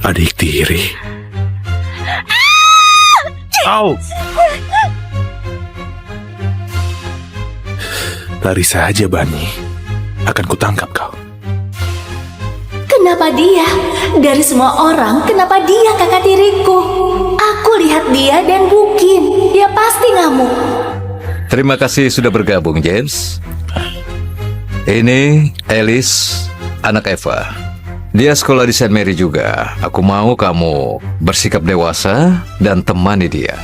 Speaker 1: Adik tiri. Au! Lari saja, Bani. Akan kutangkap kau.
Speaker 2: Kenapa dia? Dari semua orang, kenapa dia kakak tiriku? Aku lihat dia dan Bukin. Dia pasti ngamuk.
Speaker 3: Terima kasih sudah bergabung, James. Ini Alice, anak Eva. Dia sekolah di St. Mary juga. Aku mau kamu bersikap dewasa dan temani dia.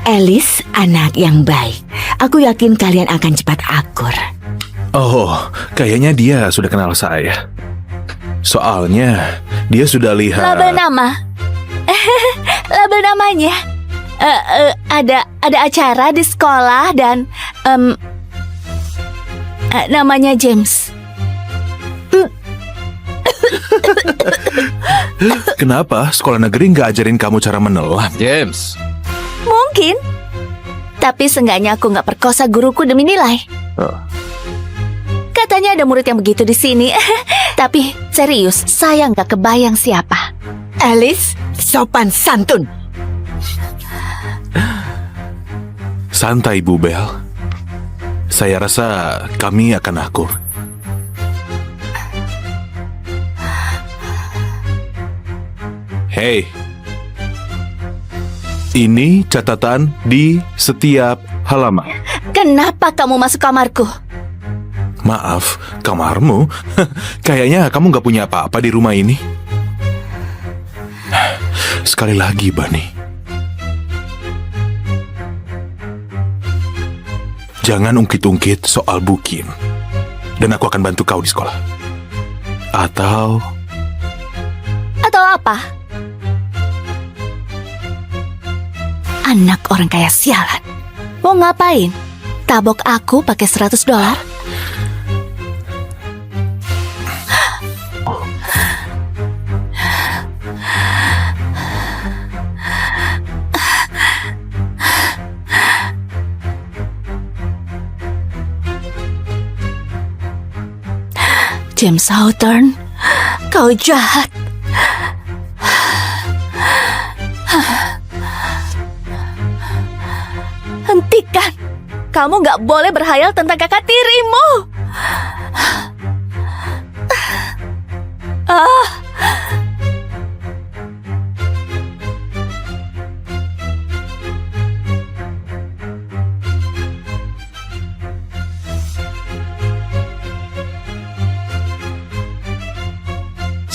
Speaker 8: Alice, anak yang baik. Aku yakin kalian akan cepat akur.
Speaker 1: Oh, kayaknya dia sudah kenal saya. Soalnya Dia sudah lihat.
Speaker 2: Label nama. Label namanya. Ada acara di sekolah dan namanya James.
Speaker 1: Kenapa sekolah negeri nggak ajarin kamu cara menelan?
Speaker 3: James,
Speaker 2: Mungkin. Tapi seenggaknya aku nggak perkosa guruku demi nilai. Katanya ada murid yang begitu di sini. Tapi serius, saya nggak kebayang siapa.
Speaker 8: Alice, sopan santun.
Speaker 1: Santai, Bu Bel. Saya rasa kami akan akur. Hei, ini catatan di setiap halaman.
Speaker 2: Kenapa kamu masuk kamarku?
Speaker 1: Maaf, kamarmu? Kayaknya kamu nggak punya apa-apa di rumah ini. Sekali lagi, Bani. Jangan ungkit-ungkit soal Bukin. Dan aku akan bantu kau di sekolah. Atau
Speaker 2: apa? Anak orang kaya sialan. Mau ngapain? Tabok aku pakai $100? James Hawthorne, kau jahat. Hentikan. Kamu gak boleh berhayal tentang kakak tirimu.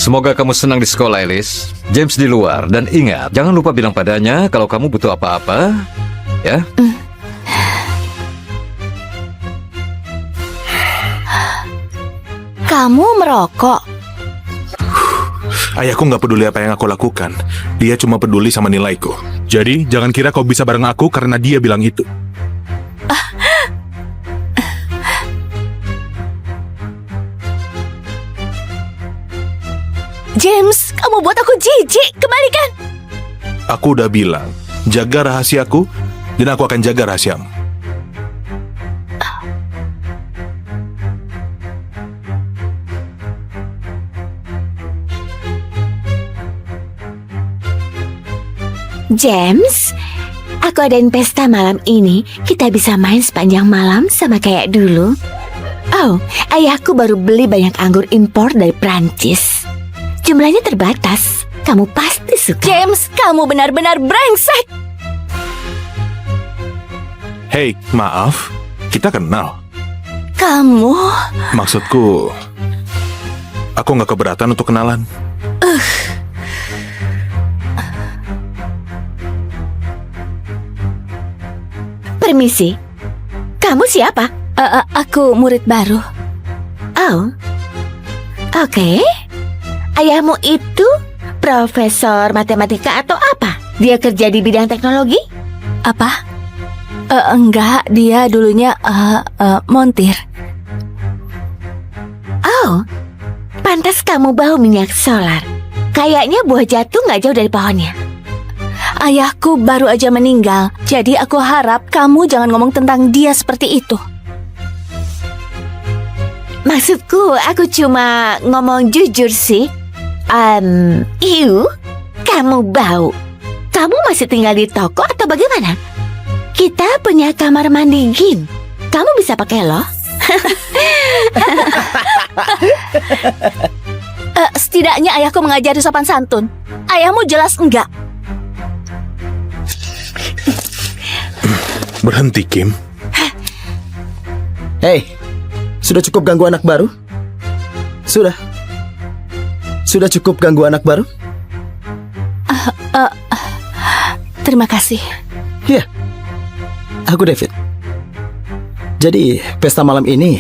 Speaker 3: semoga kamu senang di sekolah, Alice. James di luar. Dan ingat, jangan lupa bilang padanya kalau kamu butuh apa-apa. Ya?
Speaker 2: Kamu merokok.
Speaker 1: ayahku nggak peduli apa yang aku lakukan. Dia cuma peduli sama nilaiku. Jadi jangan kira kau bisa bareng aku karena dia bilang itu.
Speaker 2: James, kamu buat aku jijik. Kembalikan.
Speaker 1: Aku udah bilang, jaga rahasiaku dan aku akan jaga rahasiamu.
Speaker 4: James, aku adain pesta malam ini. Kita bisa main sepanjang malam sama kayak dulu. Oh, ayahku baru beli banyak anggur impor dari Prancis. Jumlahnya terbatas. Kamu pasti suka.
Speaker 2: James, kamu benar-benar brengsek.
Speaker 1: Hei, maaf, kita kenal.
Speaker 2: Kamu...
Speaker 1: Maksudku, aku nggak keberatan untuk kenalan.
Speaker 4: Permisi, kamu siapa?
Speaker 2: Aku murid baru.
Speaker 4: Oh, oke. Ayahmu itu profesor matematika atau apa? Dia kerja di bidang teknologi?
Speaker 2: Apa? Enggak, dia dulunya montir.
Speaker 4: Oh, pantas kamu bau minyak solar. Kayaknya buah jatuh nggak jauh dari pohonnya.
Speaker 2: Ayahku baru aja meninggal, jadi aku harap kamu jangan ngomong tentang dia seperti itu.
Speaker 4: Maksudku, aku cuma ngomong jujur sih. Kamu bau. Kamu masih tinggal di toko atau bagaimana? Kita punya kamar mandi gym. Kamu bisa pakai loh.
Speaker 2: Setidaknya ayahku mengajari sopan santun. Ayahmu jelas enggak.
Speaker 1: Berhenti, Kim.
Speaker 5: Hei, sudah cukup ganggu anak baru? Sudah cukup ganggu anak baru?
Speaker 2: Terima kasih.
Speaker 5: Iya, aku David. Jadi, pesta malam ini,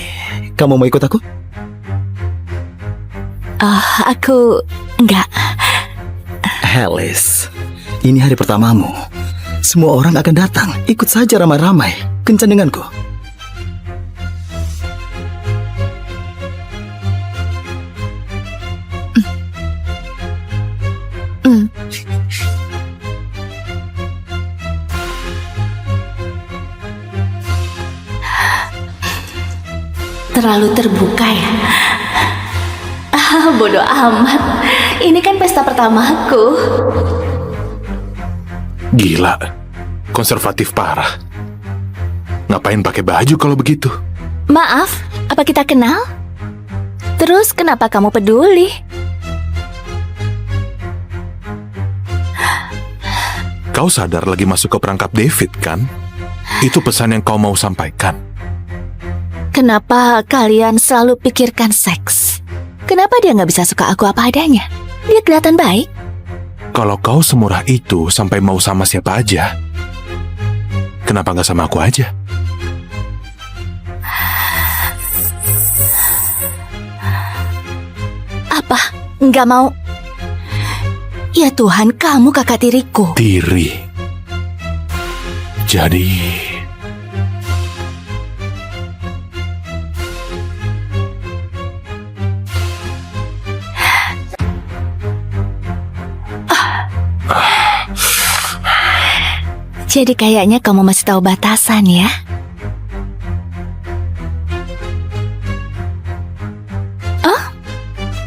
Speaker 5: kamu mau ikut aku?
Speaker 4: Oh, aku enggak.
Speaker 5: Alice, ini hari pertamamu. Semua orang akan datang. Ikut saja ramai-ramai. Kencan denganku.
Speaker 2: Terlalu terbuka ya. Bodoh amat. Ini kan pesta pertamaku.
Speaker 1: Gila, konservatif parah. Ngapain pakai baju kalau begitu?
Speaker 2: Maaf, apa kita kenal? Terus kenapa kamu peduli?
Speaker 1: Kau sadar lagi masuk ke perangkap David, kan? Itu pesan yang kau mau sampaikan.
Speaker 2: Kenapa kalian selalu pikirkan seks? Kenapa dia nggak bisa suka aku apa adanya? Dia kelihatan baik.
Speaker 1: Kalau kau semurah itu sampai mau sama siapa aja, kenapa nggak sama aku aja?
Speaker 2: Apa? Nggak mau? Ya Tuhan, kamu kakak tiriku.
Speaker 1: Tiri. Jadi...
Speaker 2: Jadi kayaknya kamu masih tahu batasan ya? Oh,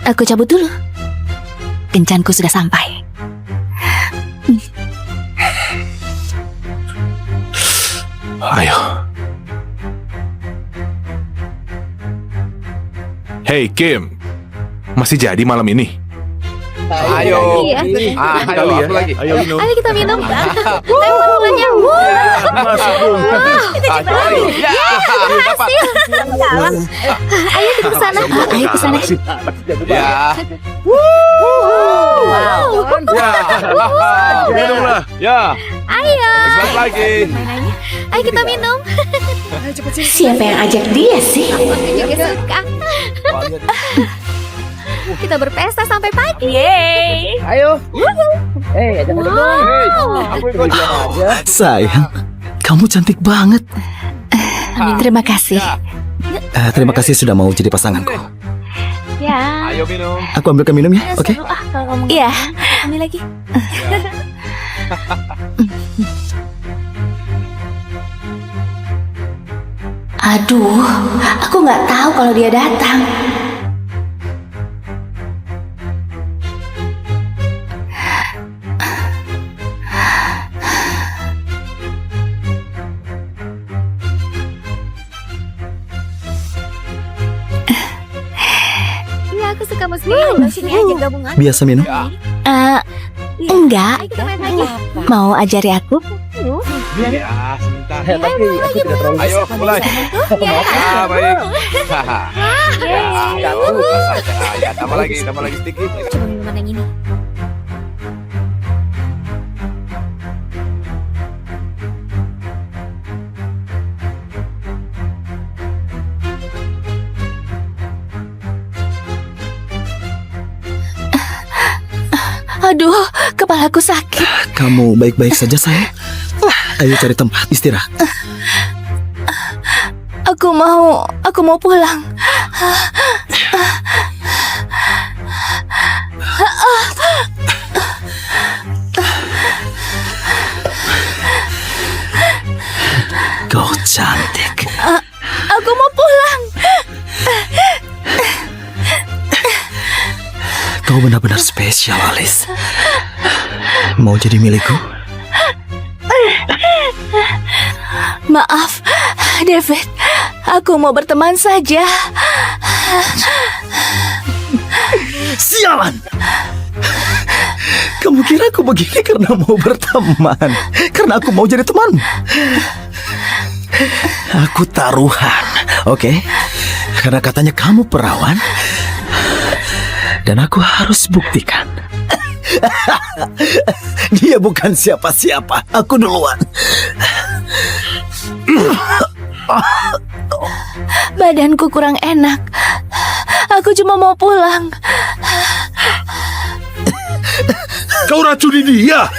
Speaker 2: aku cabut dulu. Kencanku sudah sampai.
Speaker 1: Ayo. Hey Kim, masih jadi malam ini?
Speaker 6: Ayo.
Speaker 7: Iya.
Speaker 6: Ayo, apa lagi?
Speaker 1: Ayo minum.
Speaker 7: Ayo kita minum. Ayo semuanya.
Speaker 1: Masuk dong.
Speaker 6: Ya,
Speaker 7: Berhasil. Ayo kita ke sana.
Speaker 2: Ayo ke sana.
Speaker 6: Ya.
Speaker 7: Wow.
Speaker 6: Ya.
Speaker 1: Minumlah.
Speaker 6: Ya.
Speaker 7: Ayo.
Speaker 6: Selamat lagi.
Speaker 7: Ayo kita minum.
Speaker 2: Siapa yang ajak dia sih?
Speaker 7: Aku juga suka. Kita berpesta sampai pagi.
Speaker 6: Ayo. Ajak dulu. Aku ikut.
Speaker 5: Sayang, kamu cantik banget.
Speaker 2: Terima kasih.
Speaker 5: Terima kasih sudah mau jadi pasanganku.
Speaker 7: Ya.
Speaker 6: Ayo minum.
Speaker 5: Aku ambilkan minum ya, oke?
Speaker 7: Seru kalau ngomong.
Speaker 2: Iya.
Speaker 7: Ambil lagi.
Speaker 2: Aduh, aku nggak tahu kalau dia datang.
Speaker 7: Iya, aku suka musik. Ayo sini aja gabungan.
Speaker 5: Biasa minum.
Speaker 2: Enggak.
Speaker 7: Ayo kita main lagi.
Speaker 2: Mau ajari aku?
Speaker 6: Ya, sebentar.
Speaker 7: Tapi aku tidak terlalu.
Speaker 6: Ayo, mulai. Ah, baik. Ya, satu saja. Ya, tambah lagi sedikit.
Speaker 7: Coba minuman yang ini.
Speaker 2: Aduh, kepalaku sakit.
Speaker 5: Kamu baik-baik saja, sayang? Ayo cari tempat istirahat.
Speaker 2: Aku mau pulang.
Speaker 5: Kau cantik.
Speaker 2: Aku mau pulang.
Speaker 5: Kau benar-benar spesial, Alice. Mau jadi milikku?
Speaker 2: Maaf, David. Aku mau berteman saja.
Speaker 5: Sialan! Kamu kira aku begini karena mau berteman? Karena aku mau jadi teman? Aku taruhan, oke? Karena katanya kamu perawan. Dan aku harus buktikan. Dia bukan siapa-siapa. Aku duluan.
Speaker 2: Badanku kurang enak. Aku cuma mau pulang.
Speaker 1: Kau racuni dia.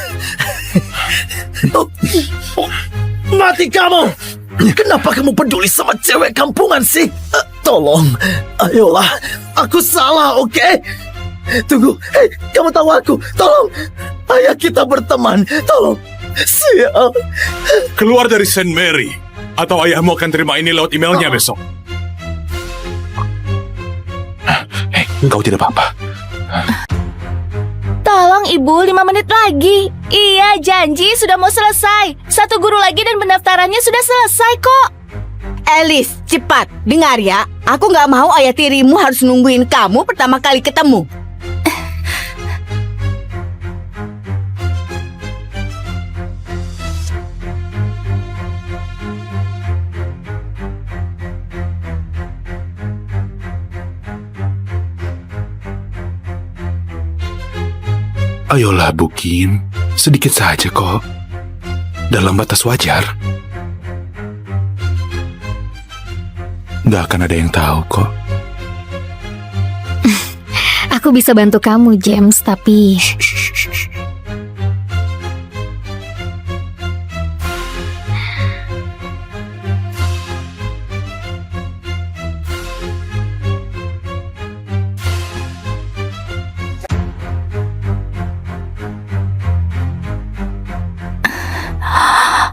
Speaker 5: Mati kamu! Kenapa kamu peduli sama cewek kampungan sih? Tolong, ayolah, aku salah, oke? Tunggu, hei, kamu tahu aku, tolong, ayo kita berteman, tolong, sial.
Speaker 1: Keluar dari Saint Mary, atau ayahmu akan terima ini lewat emailnya besok. Hei, kau tidak apa-apa.
Speaker 2: Tolong ibu, 5 menit lagi. Iya, janji sudah mau selesai. 1 guru lagi dan pendaftarannya sudah selesai kok.
Speaker 8: Alice, cepat, dengar ya. Aku nggak mau ayah tirimu harus nungguin kamu pertama kali ketemu.
Speaker 1: Ayolah, Bukin. Sedikit saja kok. Dalam batas wajar. Gak akan ada yang tahu kok.
Speaker 7: Aku bisa bantu kamu, James, tapi...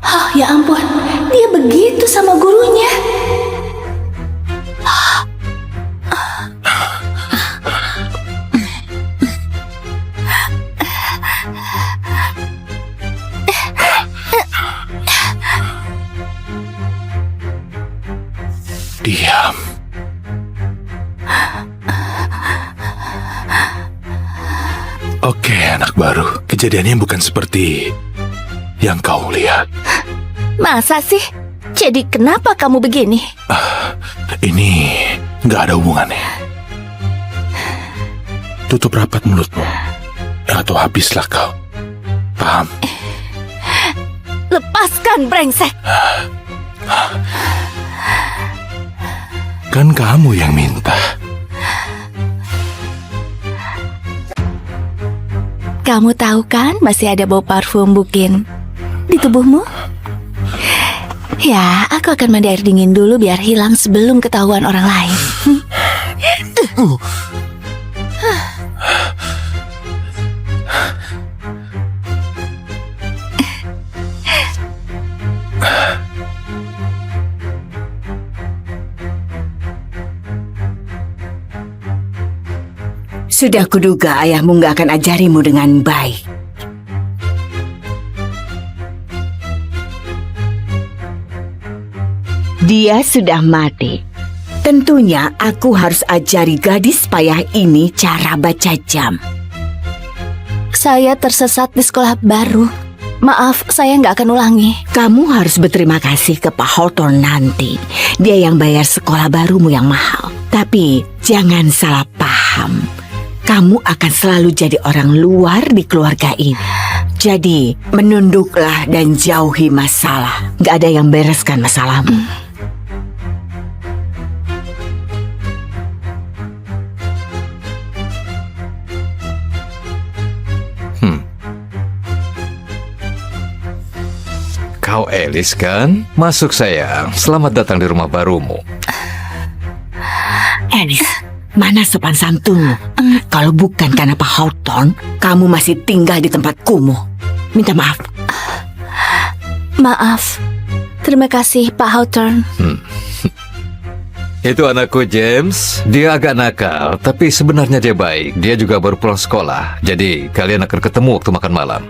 Speaker 2: Oh, ya ampun, dia begitu sama gurunya.
Speaker 1: Diam. Oke, anak baru. Kejadiannya bukan seperti yang kau lihat.
Speaker 2: Masa sih? Jadi kenapa kamu begini?
Speaker 1: Ini nggak ada hubungannya. Tutup rapat mulutmu, atau habislah kau. Paham?
Speaker 2: Lepaskan, brengsek.
Speaker 1: Kan kamu yang minta.
Speaker 2: Kamu tahu kan masih ada bau parfum Bukin di tubuhmu? Ya, aku akan mandi air dingin dulu biar hilang sebelum ketahuan orang lain.
Speaker 8: Sudah kuduga ayahmu nggak akan ajarimu dengan baik. Dia sudah mati. Tentunya aku harus ajari gadis payah ini cara baca jam.
Speaker 2: Saya tersesat di sekolah baru. Maaf, saya nggak akan ulangi.
Speaker 8: Kamu harus berterima kasih ke Pak Hawthorne nanti. Dia yang bayar sekolah barumu yang mahal. Tapi jangan salah paham. Kamu akan selalu jadi orang luar di keluarga ini. Jadi, menunduklah dan jauhi masalah. Gak ada yang bereskan masalahmu.
Speaker 3: Kau Alice kan? Masuk sayang. Selamat datang di rumah barumu.
Speaker 8: Alice, mana sopan santunmu? Kalau bukan karena Pak Hawthorne, kamu masih tinggal di tempat kumuh. Minta maaf.
Speaker 2: Maaf. Terima kasih, Pak Hawthorne.
Speaker 3: Itu anakku James. Dia agak nakal, tapi sebenarnya dia baik. Dia juga baru pulang sekolah. Jadi kalian akan ketemu waktu makan malam.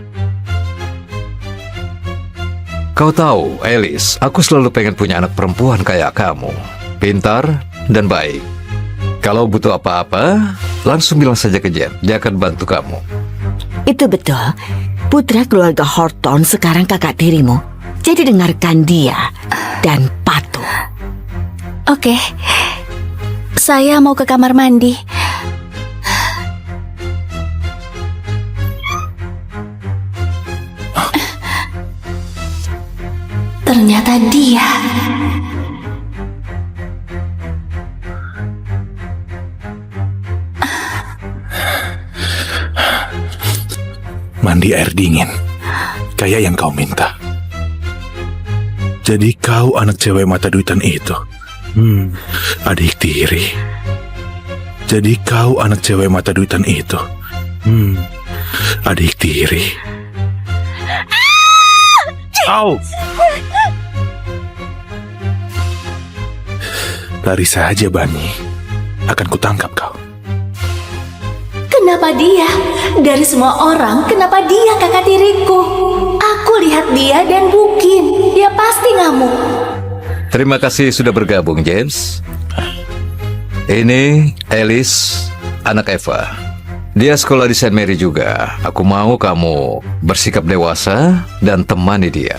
Speaker 3: Kau tahu, Alice, aku selalu pengen punya anak perempuan kayak kamu. Pintar dan baik. Kalau butuh apa-apa, langsung bilang saja ke Jen. Dia akan bantu kamu.
Speaker 8: Itu betul. Putra keluarga Hawthorne sekarang kakak tirimu. Jadi dengarkan dia dan patuh.
Speaker 2: Oke. Saya mau ke kamar mandi. Ternyata dia.
Speaker 1: mandi air dingin, kayak yang kau minta. Jadi kau anak cewek mata duitan itu. Adik tiri. Jadi kau anak cewek mata duitan itu. Adik tiri. Au! Lari saja, Bani. Akan kutangkap kau.
Speaker 2: Kenapa dia? Dari semua orang, kenapa dia kakak tiriku? Aku lihat dia dan Bukin. Dia pasti ngamuk.
Speaker 3: Terima kasih sudah bergabung, James. Ini Alice, anak Eva. Dia sekolah di Saint Mary juga. Aku mau kamu bersikap dewasa dan temani dia.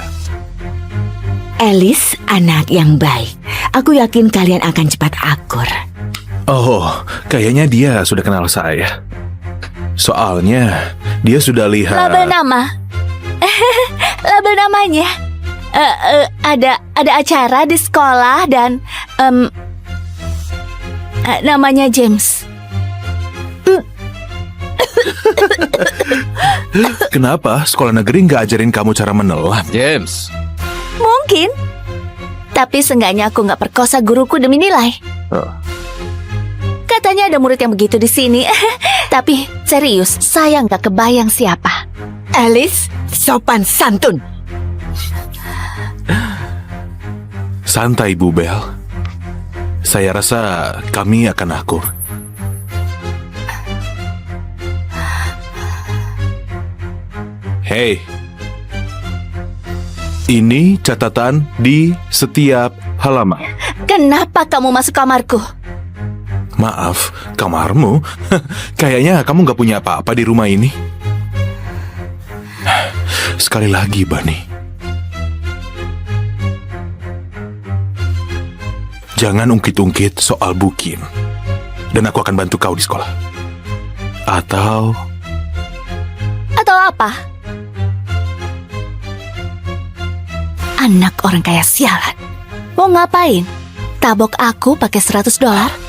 Speaker 8: Alice anak yang baik. Aku yakin kalian akan cepat akur.
Speaker 1: Oh, kayaknya dia sudah kenal saya. Soalnya dia sudah lihat.
Speaker 7: Label nama. Label namanya. Ada acara di sekolah dan namanya James.
Speaker 1: Kenapa sekolah negeri nggak ajarin kamu cara menelan?
Speaker 3: James,
Speaker 7: Mungkin. Tapi seenggaknya aku nggak perkosa guruku demi nilai. Katanya ada murid yang begitu di sini. Tapi serius, saya nggak kebayang siapa.
Speaker 8: Alice, sopan santun.
Speaker 1: Santai, Bu Bel. Saya rasa kami akan akur. Hei, ini catatan di setiap halaman.
Speaker 7: Kenapa kamu masuk kamarku?
Speaker 1: Maaf, kamarmu? Kayaknya kamu nggak punya apa-apa di rumah ini. Sekali lagi, Bani. Jangan ungkit-ungkit soal Bukin. Dan aku akan bantu kau di sekolah. Atau
Speaker 7: apa? Anak orang kaya sialan. Mau ngapain? Tabok aku pakai $100?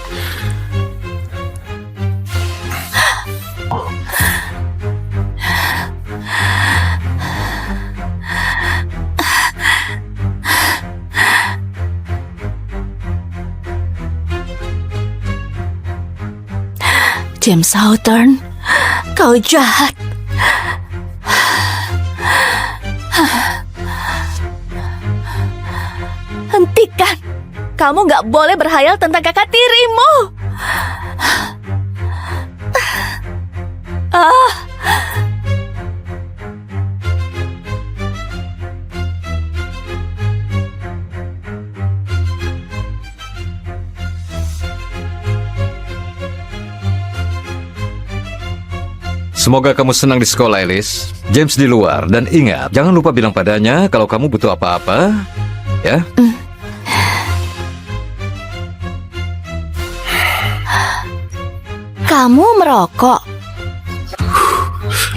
Speaker 7: James Hawthorne, kau jahat. Hentikan. Kamu gak boleh berhayal tentang kakak tirimu.
Speaker 3: semoga kamu senang di sekolah, Alice. James di luar. Dan ingat, jangan lupa bilang padanya kalau kamu butuh apa-apa. Ya?
Speaker 7: Kamu merokok.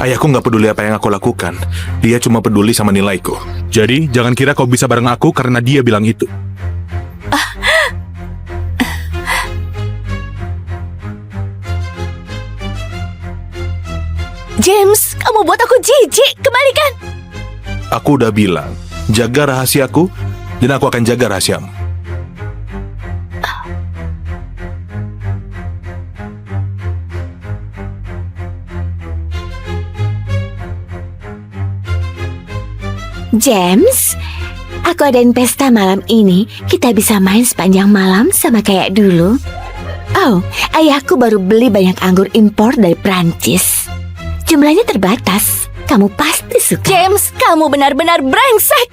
Speaker 1: ayahku nggak peduli apa yang aku lakukan. Dia cuma peduli sama nilaiku. Jadi jangan kira kau bisa bareng aku karena dia bilang itu.
Speaker 7: James, kamu buat aku jijik. Kembalikan.
Speaker 1: Aku udah bilang, jaga rahasiaku dan aku akan jaga rahasiamu.
Speaker 4: James, aku adain pesta malam ini. Kita bisa main sepanjang malam sama kayak dulu. Oh, ayahku baru beli banyak anggur impor dari Prancis. Jumlahnya terbatas. Kamu pasti suka.
Speaker 7: James, kamu benar-benar brengsek.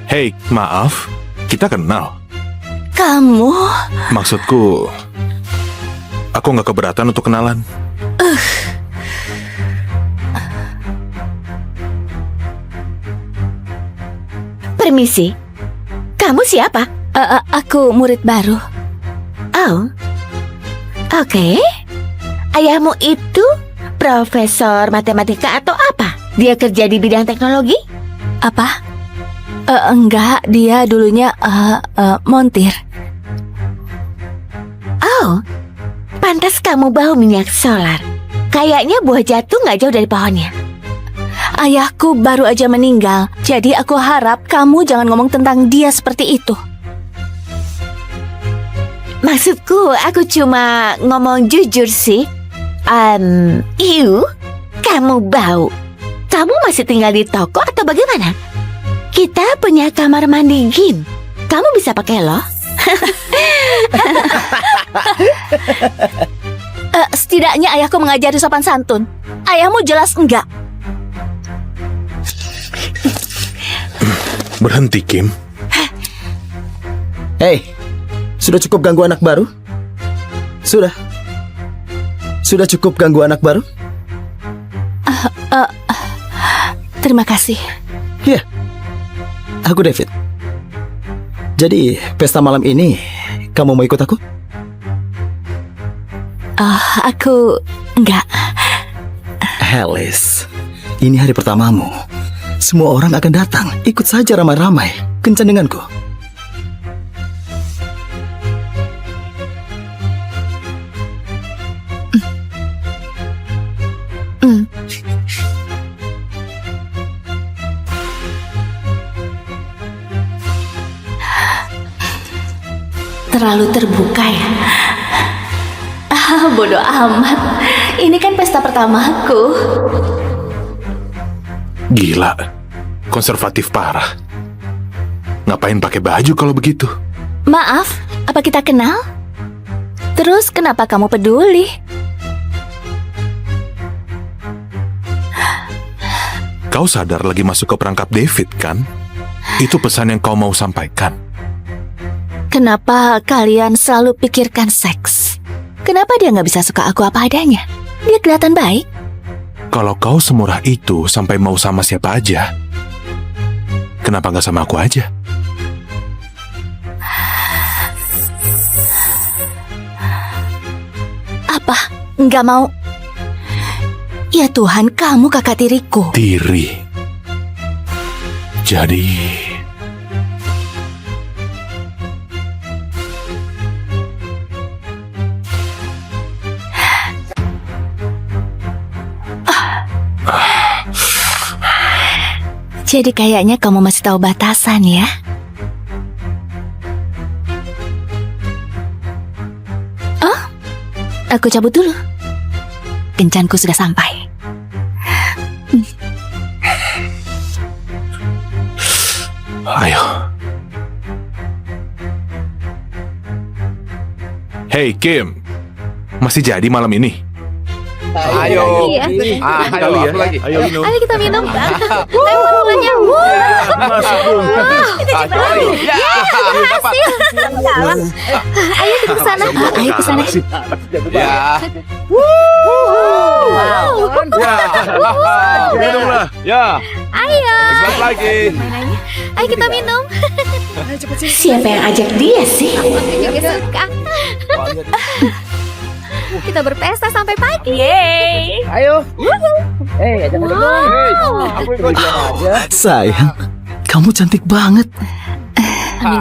Speaker 1: Hei, maaf, kita kenal.
Speaker 7: Kamu...
Speaker 1: Maksudku, aku nggak keberatan untuk kenalan.
Speaker 4: Permisi, kamu siapa?
Speaker 7: Aku murid baru.
Speaker 4: Oh, oke. Ayahmu itu profesor matematika atau apa? Dia kerja di bidang teknologi?
Speaker 7: Apa? Enggak, dia dulunya montir.
Speaker 4: Oh, pantas kamu bau minyak solar. Kayaknya buah jatuh nggak jauh dari pohonnya.
Speaker 7: Ayahku baru aja meninggal, jadi aku harap kamu jangan ngomong tentang dia seperti itu.
Speaker 4: Maksudku, aku cuma ngomong jujur sih. Kamu bau. Kamu masih tinggal di toko atau bagaimana? Kita punya kamar mandi Gin. Kamu bisa pakai loh.
Speaker 7: Setidaknya ayahku mengajari sopan santun. Ayahmu jelas enggak.
Speaker 1: Berhenti, Kim.
Speaker 5: Hei, sudah cukup ganggu anak baru? Sudah. Sudah cukup ganggu anak baru?
Speaker 7: Terima kasih.
Speaker 5: Iya. Aku David. Jadi, pesta malam ini kamu mau ikut aku?
Speaker 7: Aku enggak.
Speaker 5: Alice, ini hari pertamamu. Semua orang akan datang. Ikut saja ramai-ramai. Kencan denganku.
Speaker 2: Terlalu terbuka ya. Bodoh amat. Ini kan pesta pertamaku.
Speaker 1: Gila, konservatif parah. Ngapain pakai baju kalau begitu?
Speaker 7: Maaf, apa kita kenal? Terus kenapa kamu peduli?
Speaker 1: Kau sadar lagi masuk ke perangkap David, kan? Itu pesan yang kau mau sampaikan.
Speaker 7: Kenapa kalian selalu pikirkan seks? Kenapa dia nggak bisa suka aku apa adanya? Dia kelihatan baik.
Speaker 1: Kalau kau semurah itu sampai mau sama siapa aja, kenapa nggak sama aku aja?
Speaker 7: Apa? Nggak mau? Ya Tuhan, kamu kakak tiriku.
Speaker 1: Tiri. Jadi...
Speaker 7: Jadi kayaknya kamu masih tahu batasan ya? Oh, aku cabut dulu. Kencanku sudah sampai.
Speaker 1: Ayo. Hey Kim, masih jadi malam ini?
Speaker 6: Ayo.
Speaker 2: Iya.
Speaker 6: Ayo,
Speaker 1: Kali ya.
Speaker 6: aku lagi.
Speaker 1: Ayo minum.
Speaker 2: Ayo kita minum. Semuanya.
Speaker 6: Dapat.
Speaker 2: Ayo kita ke sana.
Speaker 7: Ayo ke sana.
Speaker 6: Ya.
Speaker 1: Minum lah.
Speaker 6: Ya.
Speaker 2: Ayo.
Speaker 6: Sebentar lagi.
Speaker 2: Ayo kita minum.
Speaker 8: Siapa yang ajak dia sih?
Speaker 2: Aku juga suka. Kita berpesta sampai pagi.
Speaker 6: Ayo. Hey, ajak dong. Hey, aku ikut aja.
Speaker 5: Sayang, kamu cantik banget.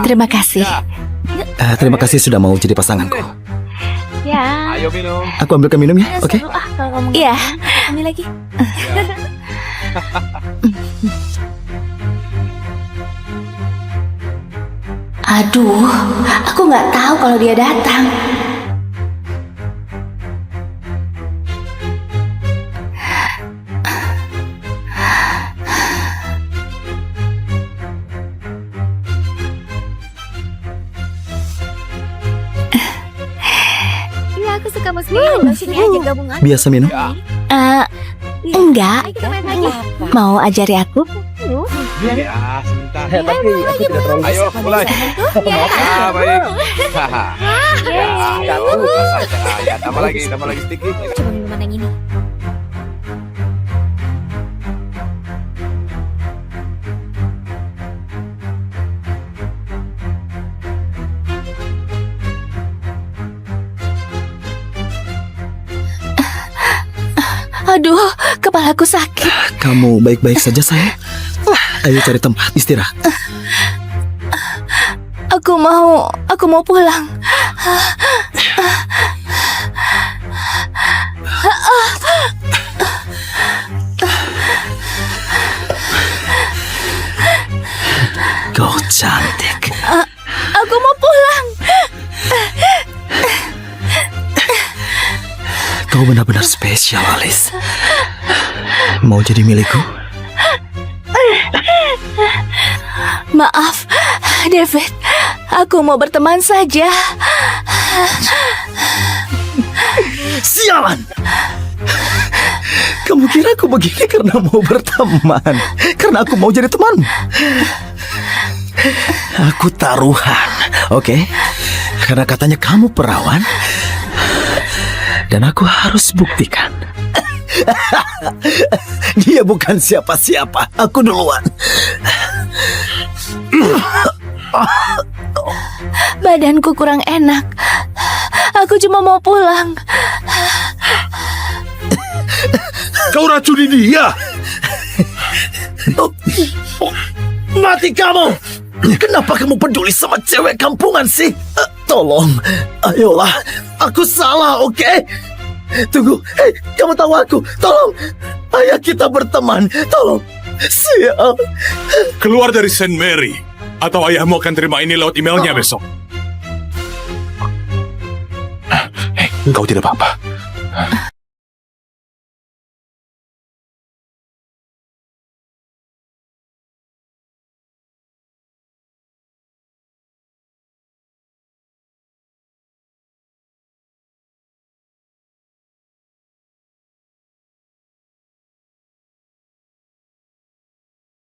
Speaker 7: Terima kasih.
Speaker 5: Terima kasih sudah mau jadi pasanganku.
Speaker 2: Ya.
Speaker 6: Ayo minum.
Speaker 5: Aku ambilkan minum ya, oke?
Speaker 2: Seru kalau kamu
Speaker 7: Iya.
Speaker 2: ambil lagi. Aduh, aku nggak tahu kalau dia datang. Iya, aku suka musik. Sini aja gabungan.
Speaker 5: Biasa minum.
Speaker 7: Enggak.
Speaker 2: Ayo kita main lagi.
Speaker 7: Mau ajari aku?
Speaker 6: Ya, sebentar. Tapi aku tidak terlalu. Ayo, mulai. Ah, baik. Ya, satu saja. Ya, tambah lagi sedikit.
Speaker 2: Coba minuman yang ini.
Speaker 7: Aduh, kepalaku sakit.
Speaker 5: Kamu baik-baik saja, sayang? Ayo cari tempat istirahat.
Speaker 7: Aku mau pulang.
Speaker 5: cantik.
Speaker 7: Aku mau pulang.
Speaker 5: Kau benar-benar spesial, Alice. Mau jadi milikku?
Speaker 7: Maaf, David. Aku mau berteman saja.
Speaker 5: Sialan! Kamu kira aku begini karena mau berteman? Karena aku mau jadi teman? Aku taruhan, oke? Karena katanya kamu perawan. Dan aku harus buktikan. Dia bukan siapa-siapa. Aku duluan.
Speaker 7: Badanku kurang enak. Aku cuma mau pulang.
Speaker 1: Kau racuni dia.
Speaker 5: Mati kamu! Kenapa kamu peduli sama cewek kampungan sih? Tolong, ayolah. Aku salah, oke? Tunggu, hei, kamu tahu aku. Tolong, ayo kita berteman. Tolong, sial.
Speaker 1: Keluar dari St. Mary, atau ayahmu akan terima ini lewat emailnya besok. Kau tidak apa-apa.